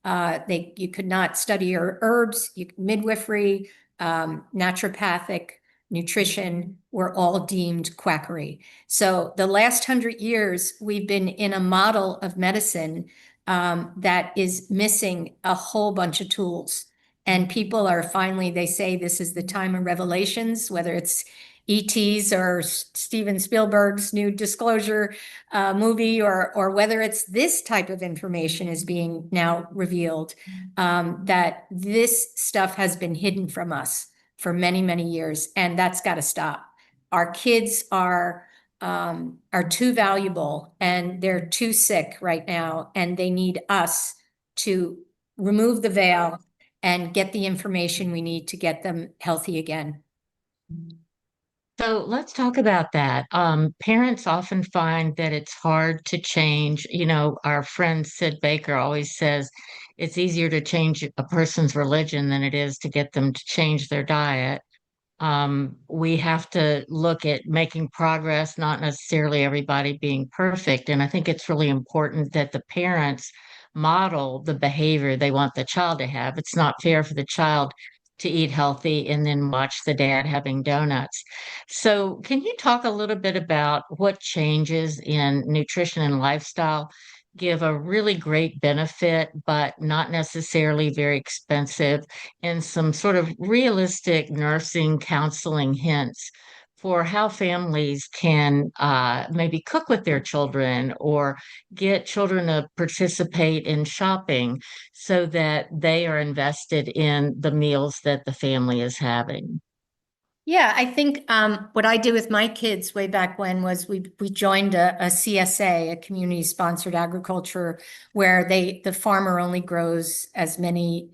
You could not study your herbs, midwifery, naturopathic, nutrition were all deemed quackery. So the last 100 years, we've been in a model of medicine that is missing a whole bunch of tools. And people are finally, they say this is the time of revelations, whether it's E.T.'s or Steven Spielberg's new Disclosure movie, or whether it's this type of information is being now revealed, that this stuff has been hidden from us for many, many years, and that's got to stop. Our kids are too valuable, and they're too sick right now, and they need us to remove the veil and get the information we need to get them healthy again.
So let's talk about that. Parents often find that it's hard to change. Our friend Sid Baker always says it's easier to change a person's religion than it is to get them to change their diet. We have to look at making progress, not necessarily everybody being perfect. And I think it's really important that the parents model the behavior they want the child to have. It's not fair for the child to eat healthy and then watch the dad having donuts. So, can you talk a little bit about what changes in nutrition and lifestyle give a really great benefit, but not necessarily very expensive, and some sort of realistic nursing counseling hints for how families can maybe cook with their children or get children to participate in shopping so that they are invested in the meals that the family is having?
Yeah, I think what I did with my kids way back when was we joined a CSA, a community sponsored agriculture, where the farmer only grows as many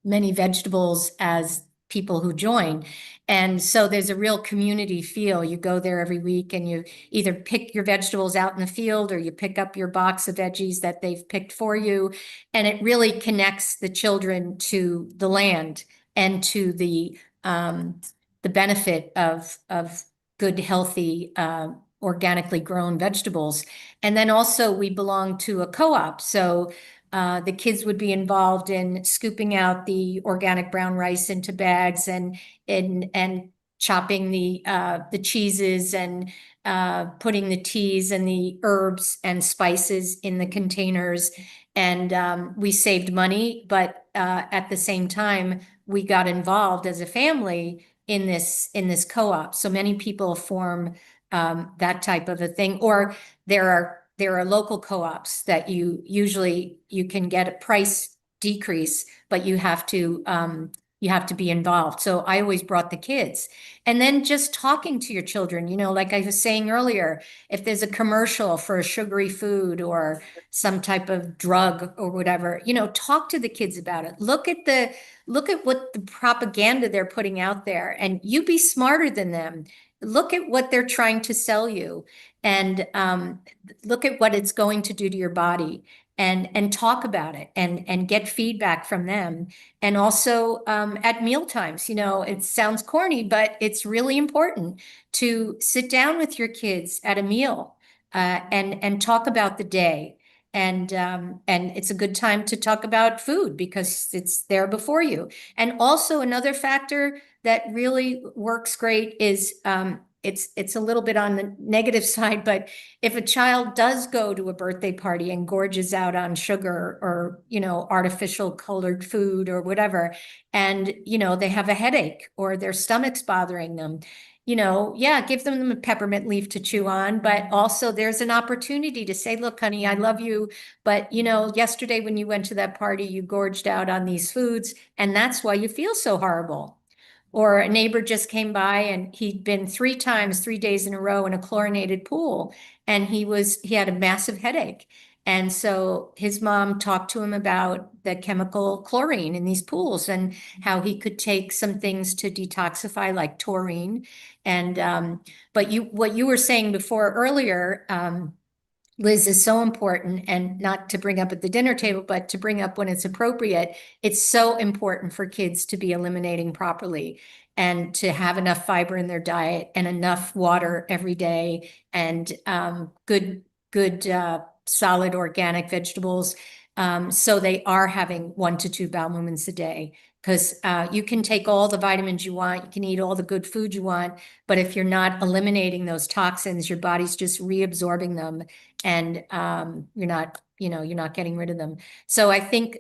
vegetables as people who join. And so there's a real community feel. You go there every week and you either pick your vegetables out in the field or you pick up your box of veggies that they've picked for you. And it really connects the children to the land and to the benefit of good, healthy, organically grown vegetables. And then also we belong to a co-op. So the kids would be involved in scooping out the organic brown rice into bags and chopping the cheeses and putting the teas and the herbs and spices in the containers. And we saved money, but at the same time, we got involved as a family in this co-op. So many people form that type of a thing, or there are local co-ops that you can get a price decrease, but you have to you have to be involved. So I always brought the kids. And then just talking to your children, like I was saying earlier, if there's a commercial for a sugary food or some type of drug or whatever, talk to the kids about it. Look at what the propaganda they're putting out there, and you be smarter than them. Look at what they're trying to sell you, and look at what it's going to do to your body, and talk about it, and get feedback from them. And also at meal times, it sounds corny, but it's really important to sit down with your kids at a meal, and talk about the day. And it's a good time to talk about food because it's there before you. And also another factor that really works great is it's a little bit on the negative side, but if a child does go to a birthday party and gorges out on sugar or artificial colored food or whatever, and they have a headache or their stomach's bothering them, yeah, give them a peppermint leaf to chew on, but also there's an opportunity to say, look, honey, I love you, but yesterday when you went to that party, you gorged out on these foods, and that's why you feel so horrible. Or a neighbor just came by and he'd been 3 times, 3 days in a row in a chlorinated pool, and he had a massive headache. And so his mom talked to him about the chemical chlorine in these pools and how he could take some things to detoxify, like taurine. And but what you were saying before earlier, Liz, is so important, and not to bring up at the dinner table, but to bring up when it's appropriate. It's so important for kids to be eliminating properly and to have enough fiber in their diet and enough water every day, and good solid organic vegetables. So they are having 1 to 2 bowel movements a day. Because you can take all the vitamins you want, you can eat all the good food you want, but if you're not eliminating those toxins, your body's just reabsorbing them, and you're not getting rid of them. So I think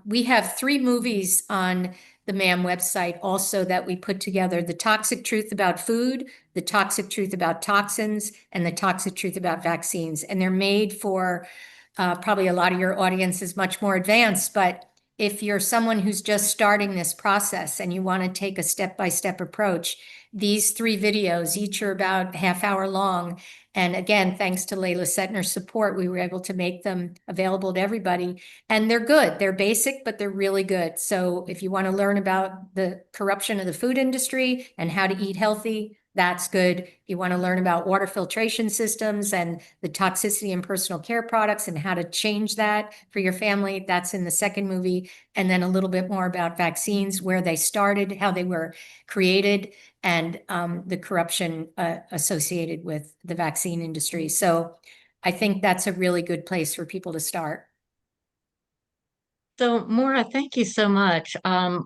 we have 3 movies on the MAM website also that we put together: The Toxic Truth About Food, The Toxic Truth About Toxins, and The Toxic Truth About Vaccines. And they're made for probably a lot of your audience is much more advanced, but if you're someone who's just starting this process and you want to take a step-by-step approach, these 3 videos, each are about half-hour long. And again, thanks to Layla Setner's support, we were able to make them available to everybody. And they're good. They're basic, but they're really good. So if you want to learn about the corruption of the food industry and how to eat healthy, that's good. You want to learn about water filtration systems and the toxicity in personal care products and how to change that for your family, that's in the second movie. And then a little bit more about vaccines, where they started, how they were created, and the corruption associated with the vaccine industry. So I think that's a really good place for people to start.
So, Maura, thank you so much.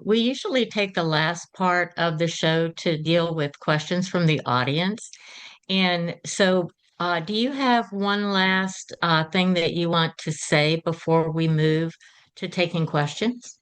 We usually take the last part of the show to deal with questions from the audience. And so, do you have one last thing that you want to say before we move to taking questions?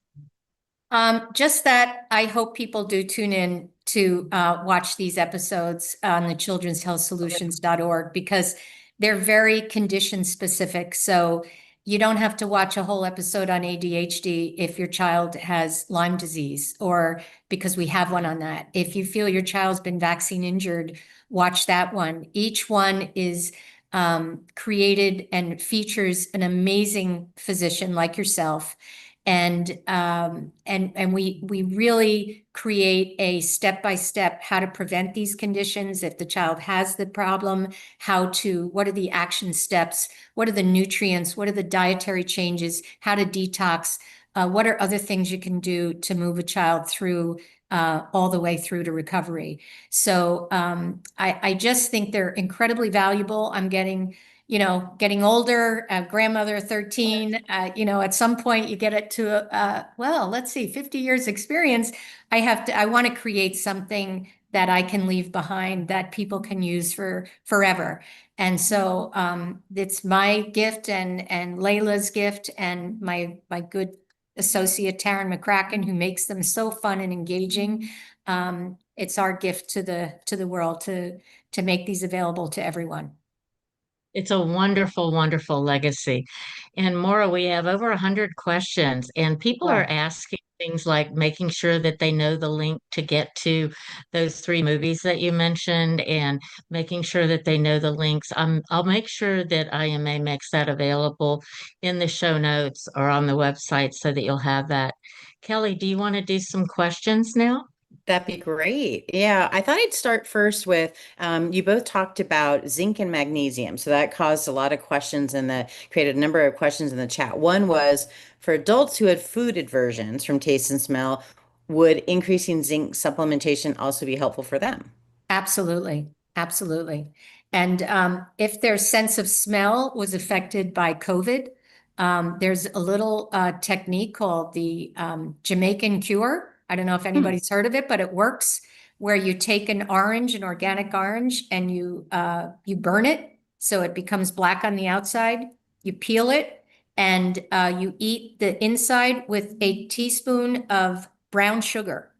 Just that I hope people do tune in to watch these episodes on the children'shealthsolutions.org, because they're very condition specific. So you don't have to watch a whole episode on ADHD if your child has Lyme disease, or because we have one on that. If you feel your child's been vaccine injured, watch that one. Each one is created and features an amazing physician like yourself. And we really create a step-by-step how to prevent these conditions. If the child has the problem, what are the action steps? What are the nutrients? What are the dietary changes? How to detox? What are other things you can do to move a child through all the way through to recovery? So I just think they're incredibly valuable. I'm getting older, grandmother 13, at some point you get it to, well, let's see, 50 years experience. I want to create something that I can leave behind that people can use for forever. And so it's my gift and Layla's gift and my good associate, Taryn McCracken, who makes them so fun and engaging. It's our gift to the world to make these available to everyone.
It's a wonderful, wonderful legacy. And Maura, we have over 100 questions, and people are
Wow.
asking things like making sure that they know the link to get to those three movies that you mentioned and making sure that they know the links. I'll make sure that IMA makes that available in the show notes or on the website so that you'll have that. Kelly, do you want to do some questions now?
That'd be great. Yeah, I thought I'd start first with you both talked about zinc and magnesium. So that caused a lot of questions created a number of questions in the chat. One was for adults who had food aversions from taste and smell, would increasing zinc supplementation also be helpful for them?
Absolutely, absolutely. And if their sense of smell was affected by COVID, there's a little technique called the Jamaican cure. I don't know if
Hmm.
anybody's heard of it, but it works where you take an orange, an organic orange, and you burn it so it becomes black on the outside. You peel it and you eat the inside with a teaspoon of brown sugar.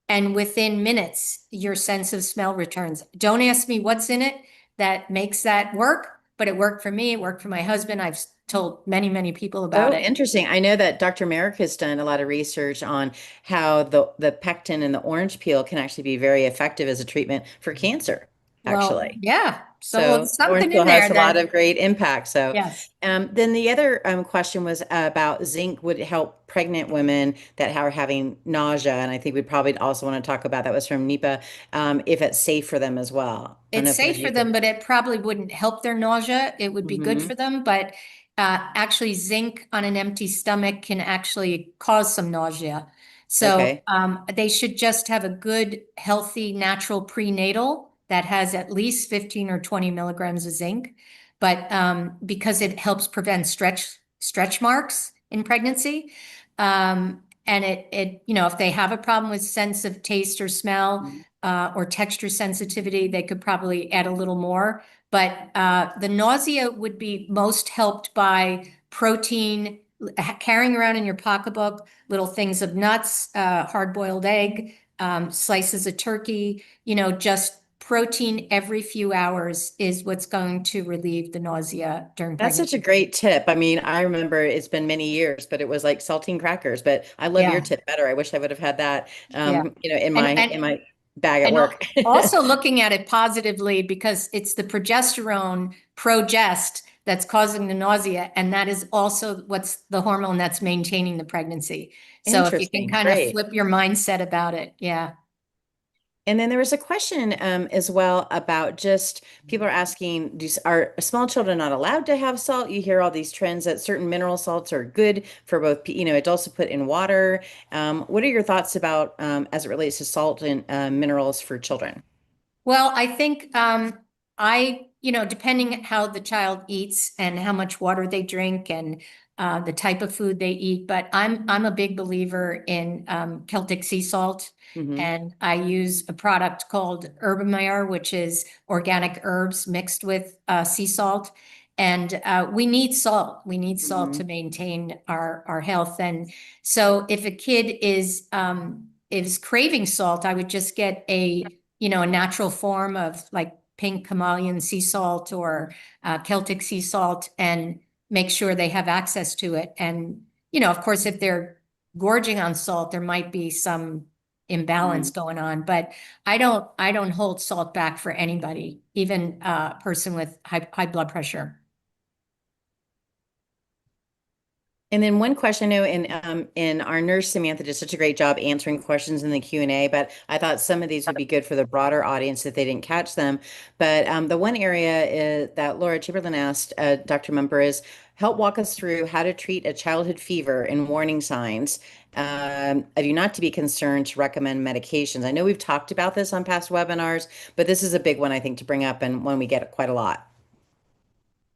And within minutes, your sense of smell returns. Don't ask me what's in it that makes that work, but it worked for me. It worked for my husband. I've told many, many people about
Oh,
it.
interesting. I know that Dr. Merrick has done a lot of research on how the pectin in the orange peel can actually be very effective as a treatment for cancer,
Well,
actually.
yeah. So
So
there's
orange
something
peel
in
has
there
a lot
that,
of great impact. So
yes.
then the other question was about zinc would help pregnant women that are having nausea. And I think we'd probably also want to talk about that was from Nipa, if it's safe for them as well. I don't know
It's
if one of
safe for
you
them,
could.
but it probably wouldn't help their nausea. It would be good
Hmm.
for them, but actually zinc on an empty stomach can actually cause some nausea. So
Okay.
they should just have a good, healthy, natural prenatal that has at least 15 or 20 milligrams of zinc. But because it helps prevent stretch marks in pregnancy. And if they have a problem with sense of taste or smell, or texture sensitivity, they could probably add a little more. But the nausea would be most helped by protein, carrying around in your pocketbook little things of nuts, hard-boiled egg, slices of turkey, just protein every few hours is what's going to relieve the nausea during
That's such a
pregnancy.
great tip. I mean, I remember it's been many years, but it was like saltine crackers. But I love your
Yeah,
tip better. I wish I would have had that,
yeah.
in
And
my bag at
And
work.
also looking at it positively because it's the progesterone, progest, that's causing the nausea. And that is also what's the hormone that's maintaining the pregnancy. So if you can
Interesting.
kind of
Great.
flip your mindset about it, yeah.
And then there was a question as well about just people are asking, are small children not allowed to have salt? You hear all these trends that certain mineral salts are good for both, adults to put in water. What are your thoughts about as it relates to salt and minerals for children?
Well, I think depending how the child eats and how much water they drink and the type of food they eat, but I'm a big believer in Celtic sea salt,
Hmm.
and I use a product called Herbamare, which is organic herbs mixed with sea salt. And we need salt. We need salt
Hmm.
to maintain our health. And so if a kid is craving salt, I would just get a natural form of like pink Himalayan sea salt or Celtic sea salt and make sure they have access to it. And, of course, if they're gorging on salt, there might be some imbalance going on, but I don't hold salt back for anybody, even a person with high blood pressure.
And then one question, I know in our nurse Samantha did such a great job answering questions in the Q&A, but I thought some of these would be good for the broader audience if they didn't catch them. But the one area that Laura Chamberlain asked Dr. Mumper is help walk us through how to treat a childhood fever and warning signs of you not to be concerned to recommend medications. I know we've talked about this on past webinars, but this is a big one I think to bring up and one we get quite a lot.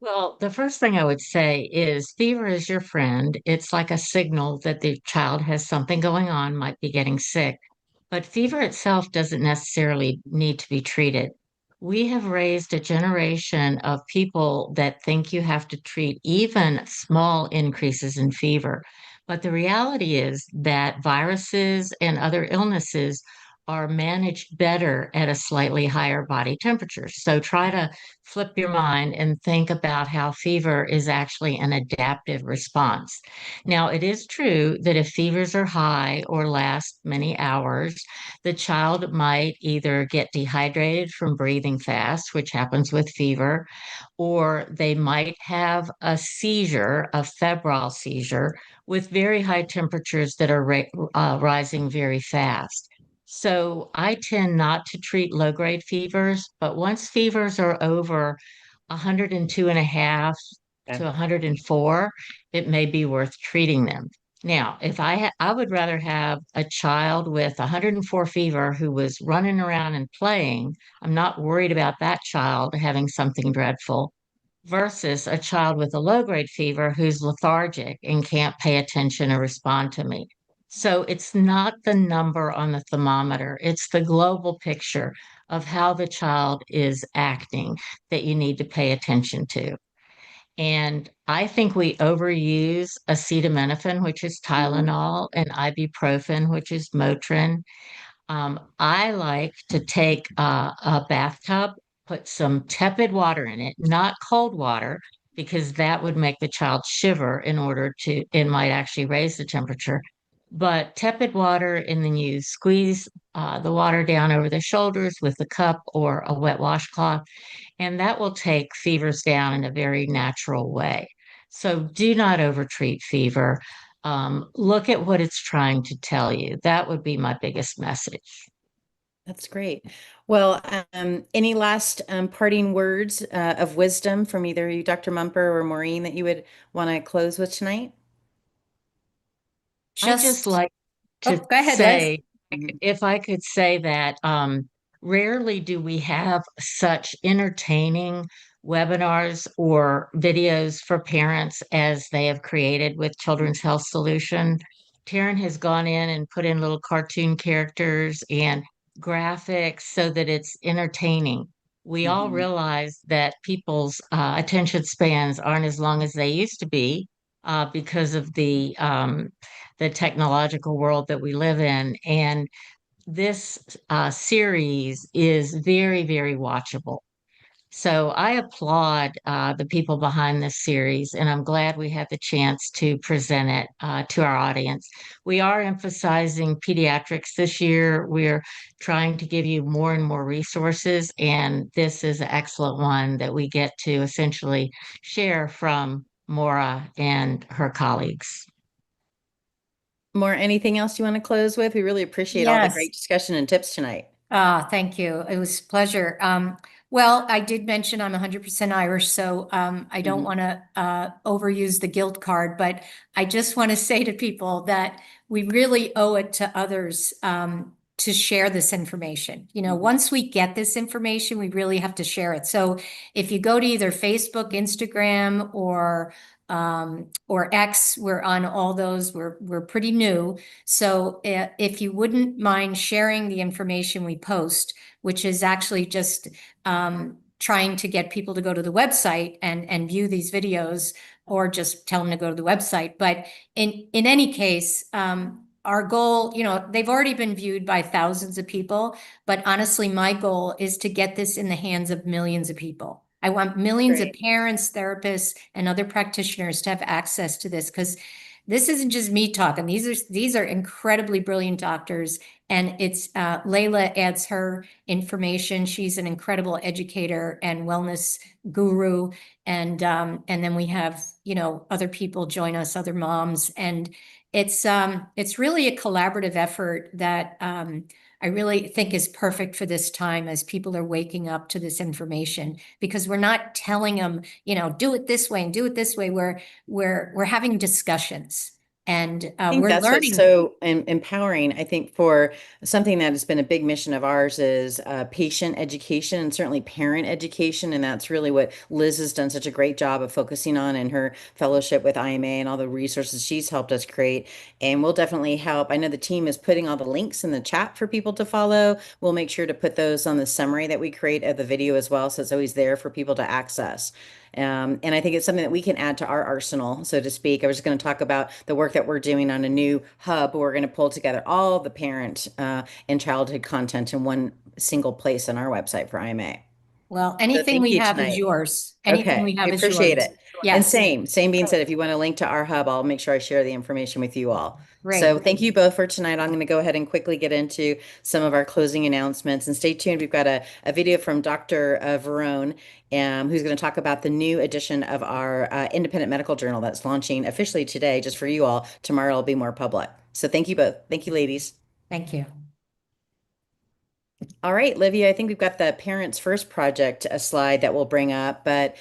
Well, the first thing I would say is fever is your friend. It's like a signal that the child has something going on, might be getting sick. But fever itself doesn't necessarily need to be treated. We have raised a generation of people that think you have to treat even small increases in fever. But the reality is that viruses and other illnesses are managed better at a slightly higher body temperature. So try to flip your mind and think about how fever is actually an adaptive response. Now, it is true that if fevers are high or last many hours, the child might either get dehydrated from breathing fast, which happens with fever, or they might have a seizure, a febrile seizure, with very high temperatures that are rising very fast. So I tend not to treat low-grade fevers, but once fevers are over 102 and a half
Yeah.
to 104, it may be worth treating them. Now, if I would rather have a child with 104 fever who was running around and playing. I'm not worried about that child having something dreadful versus a child with a low-grade fever who's lethargic and can't pay attention or respond to me. So it's not the number on the thermometer, it's the global picture of how the child is acting that you need to pay attention to. And I think we overuse acetaminophen, which is
Mhm.
Tylenol, and ibuprofen, which is Motrin. I like to take a bathtub, put some tepid water in it, not cold water, because that would make the child shiver in order to, it might actually raise the temperature. But tepid water, and then you squeeze the water down over the shoulders with a cup or a wet washcloth, and that will take fevers down in a very natural way. So do not overtreat fever. Look at what it's trying to tell you. That would be my biggest message.
That's great. Well, any last parting words of wisdom from either you, Dr. Mumper or Maureen, that you would want to close with tonight?
I just
Just,
like
oh,
to
go ahead, Liz.
say, if I could say that, rarely do we have such entertaining webinars or videos for parents as they have created with Children's Health Solution. Taryn has gone in and put in little cartoon characters and graphics so that it's entertaining. We all
Mhm.
realize that people's attention spans aren't as long as they used to be because of the technological world that we live in. And this series is very, very watchable. So I applaud the people behind this series, and I'm glad we had the chance to present it to our audience. We are emphasizing pediatrics this year. We're trying to give you more and more resources, and this is an excellent one that we get to essentially share from Maura and her colleagues.
More, anything else you want to close with? We really appreciate all the
Yes.
great discussion and tips tonight.
Thank you. It was a pleasure. Well, I did mention I'm 100% Irish, so I don't
Mhm.
want to overuse the guilt card, but I just want to say to people that we really owe it to others to share this information. You know,
Mhm.
once we get this information, we really have to share it. So if you go to either Facebook, Instagram, or X, we're on all those. We're pretty new. So if you wouldn't mind sharing the information we post, which is actually just trying to get people to go to the website and view these videos, or just tell them to go to the website. But in any case, our goal, you know, they've already been viewed by thousands of people, but honestly, my goal is to get this in the hands of millions of people. I want millions of
Great.
parents, therapists, and other practitioners to have access to this, because this isn't just me talking. These are incredibly brilliant doctors, and it's Layla adds her information. She's an incredible educator and wellness guru, and then we have, you know, other people join us, other moms, and it's really a collaborative effort that I really think is perfect for this time as people are waking up to this information, because we're not telling them, you know, do it this way and do it this way. We're having discussions, and
I think
we're
that's what's
learning.
so empowering. I think for something that has been a big mission of ours is patient education and certainly parent education. And that's really what Liz has done such a great job of focusing on in her fellowship with IMA and all the resources she's helped us create. And we'll definitely help. I know the team is putting all the links in the chat for people to follow. We'll make sure to put those on the summary that we create of the video as well. So it's always there for people to access. And I think it's something that we can add to our arsenal, so to speak. I was just going to talk about the work that we're doing on a new hub. We're going to pull together all the parent and childhood content in one single place on our website for IMA.
Well,
So
anything
thank
we
you
have is
tonight.
yours. Anything
Okay,
we have
we
is
appreciate
yours.
it. And
Yes,
same being said, if you want to link to our hub, I'll make sure I share the information with you all. So
great.
thank you both for tonight. I'm going to go ahead and quickly get into some of our closing announcements, and stay tuned. We've got a video from Dr. Verone, who's going to talk about the new edition of our independent medical journal that's launching officially today, just for you all. Tomorrow it'll be more public. So thank you both. Thank you, ladies.
Thank you.
All right, Livia, I think we've got the Parents First project, a slide that we'll bring up. But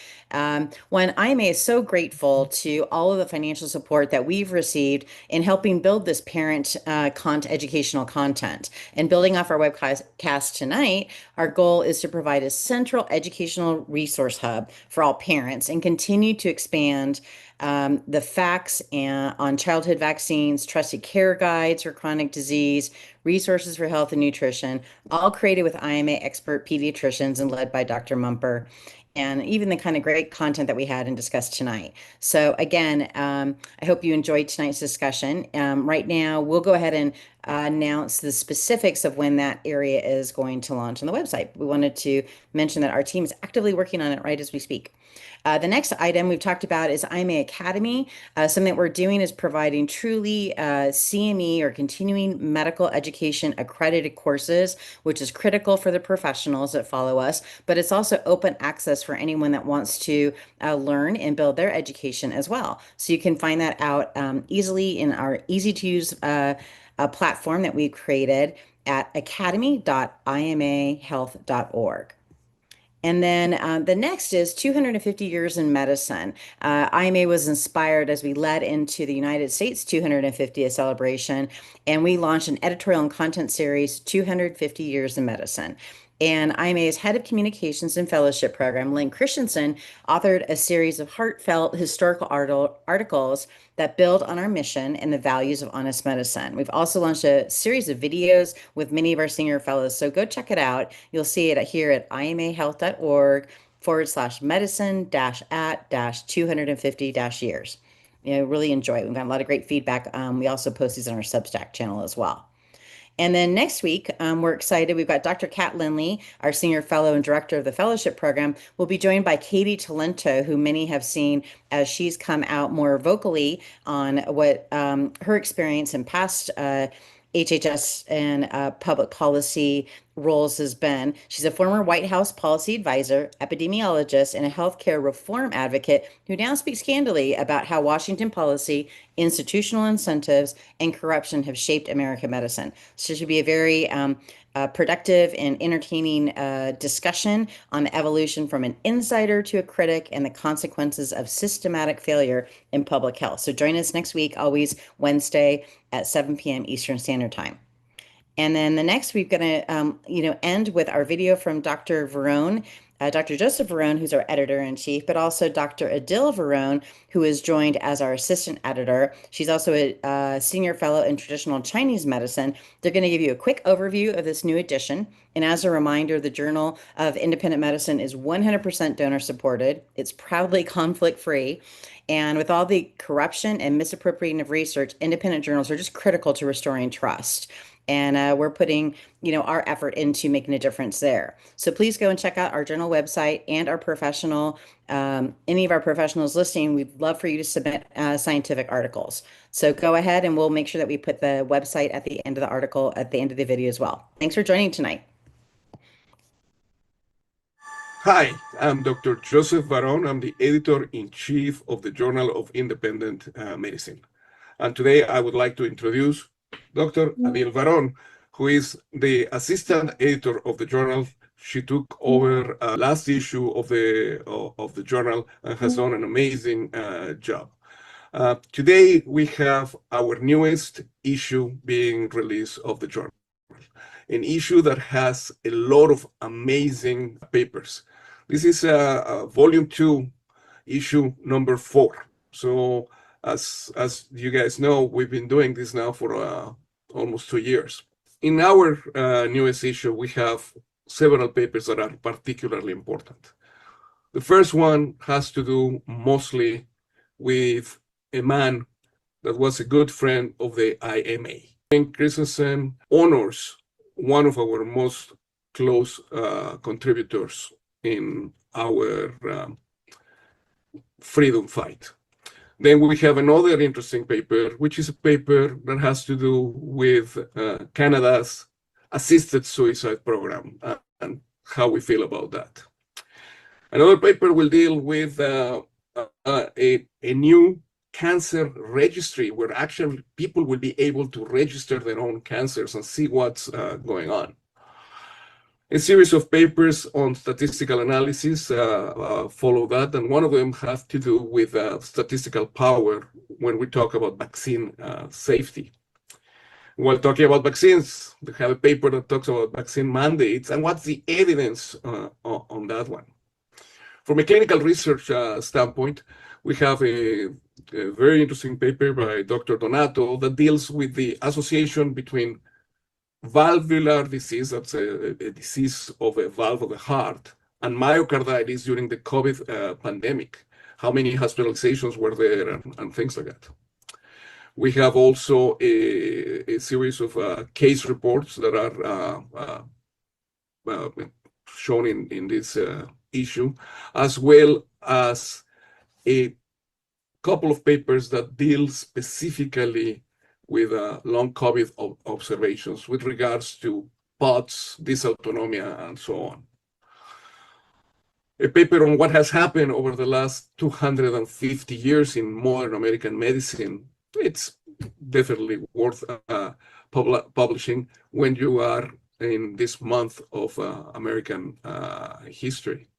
when IMA is so grateful to all of the financial support that we've received in helping build this parent educational content. And building off our webcast tonight, our goal is to provide a central educational resource hub for all parents and continue to expand the facts on childhood vaccines, trusted care guides for chronic disease, resources for health and nutrition, all created with IMA expert pediatricians and led by Dr. Mumper, and even the kind of great content that we had and discussed tonight. So again, I hope you enjoyed tonight's discussion. Right now, we'll go ahead and announce the specifics of when that area is going to launch on the website. We wanted to mention that our team is actively working on it right as we speak. The next item we've talked about is IMA Academy. Something that we're doing is providing truly CME or continuing medical education accredited courses, which is critical for the professionals that follow us, but it's also open access for anyone that wants to learn and build their education as well. So you can find that out easily in our easy to use platform that we've created at academy.imahealth.org. And then the next is 250 years in medicine. IMA was inspired as we led into the United States 250th celebration, and we launched an editorial and content series, 250 Years in Medicine. And IMA's head of communications and fellowship program, Lynn Christensen, authored a series of heartfelt historical articles that build on our mission and the values of honest medicine. We've also launched a series of videos with many of our senior fellows, so go check it out. You'll see it here at imahealth.org/medicine-at-250-years. Really enjoy it. We've got a lot of great feedback. We also post these on our Substack channel as well. And then next week, we're excited. We've got Dr. Kat Lindley, our senior fellow and director of the fellowship program. We'll be joined by Katie Talento, who many have seen as she's come out more vocally on what her experience in past HHS and public policy roles has been. She's a former White House policy advisor, epidemiologist, and a healthcare reform advocate who now speaks candidly about how Washington policy, institutional incentives, and corruption have shaped American medicine. So it should be a very productive and entertaining discussion on the evolution from an insider to a critic and the consequences of systematic failure in public health. So join us next week, always Wednesday at 7 p.m. Eastern Standard Time. And then the next, we're going to, end with our video from Dr. Verone, Dr. Joseph Verone, who's our editor-in-chief, but also Dr. Adil Verone, who is joined as our assistant editor. She's also a senior fellow in traditional Chinese medicine. They're going to give you a quick overview of this new edition. And as a reminder, the Journal of Independent Medicine is 100% donor supported. It's proudly conflict-free. And with all the corruption and misappropriating of research, independent journals are just critical to restoring trust. And we're putting, our effort into making a difference there. So please go and check out our journal website and our professional, any of our professionals listening. We'd love for you to submit scientific articles. So go ahead and we'll make sure that we put the website at the end of the article, at the end of the video as well. Thanks for joining tonight.
Hi, I'm Dr. Joseph Verone. I'm the editor-in-chief of the Journal of Independent Medicine. And today I would like to introduce Dr. Adil Verone, who is the assistant editor of the journal. She took over last issue of the journal and has done an amazing job. Today we have our newest issue being released of the journal, an issue that has a lot of amazing papers. This is volume 2, issue number 4. So as you guys know, we've been doing this now for almost 2 years. In our newest issue, we have several papers that are particularly important. The first one has to do mostly with a man that was a good friend of the IMA. Christensen honors one of our most close contributors in our freedom fight. Then we have another interesting paper, which is a paper that has to do with Canada's assisted suicide program and how we feel about that. Another paper will deal with a new cancer registry where actually people will be able to register their own cancers and see what's going on. A series of papers on statistical analysis follow that, and one of them has to do with statistical power when we talk about vaccine safety. While talking about vaccines, we have a paper that talks about vaccine mandates and what's the evidence on that one. From a clinical research standpoint, we have a very interesting paper by Dr. Donato that deals with the association between valvular disease, that's a disease of a valve of the heart, and myocarditis during the COVID pandemic. How many hospitalizations were there and things like that. We have also a series of case reports that are shown in this issue, as well as a couple of papers that deal specifically with long COVID observations with regards to POTS, dysautonomia, and so on. A paper on what has happened over the last 250 years in modern American medicine. It's definitely worth publishing when you are in this month of American history.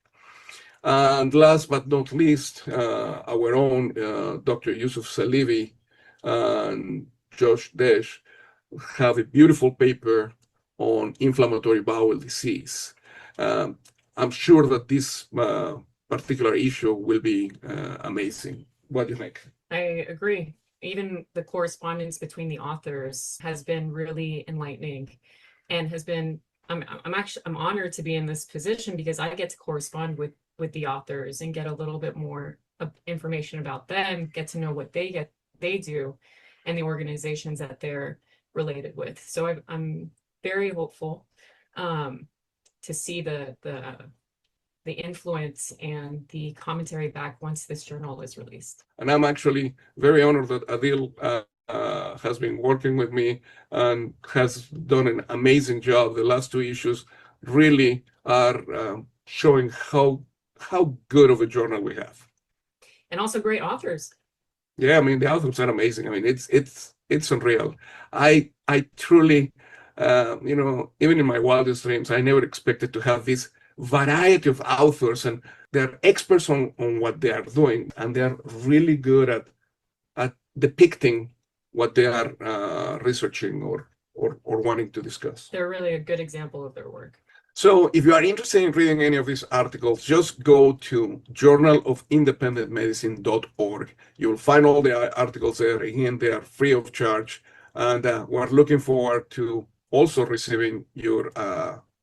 And last but not least, our own Dr. Yusuf Salivi and Josh Desh have a beautiful paper on inflammatory bowel disease. I'm sure that this particular issue will be amazing. What do you think?
I agree. Even the correspondence between the authors has been really enlightening and has been, I'm honored to be in this position because I get to correspond with the authors and get a little bit more information about them, get to know what they do and the organizations that they're related with. So I'm very hopeful to see the influence and the commentary back once this journal is released.
And I'm actually very honored that Adil has been working with me and has done an amazing job. The last two issues really are showing how good of a journal we have.
And also great authors.
Yeah, I mean, the authors are amazing. I mean, it's unreal. I truly, even in my wildest dreams, I never expected to have this variety of authors, and they're experts on what they are doing, and they're really good at depicting what they are researching or wanting to discuss.
They're really a good example of their work.
So if you are interested in reading any of these articles, just go to journalofindependentmedicine.org. You'll find all the articles there. Again, they are free of charge. And we're looking forward to also receiving your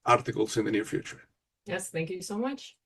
articles in the near future.
Yes, thank you so much.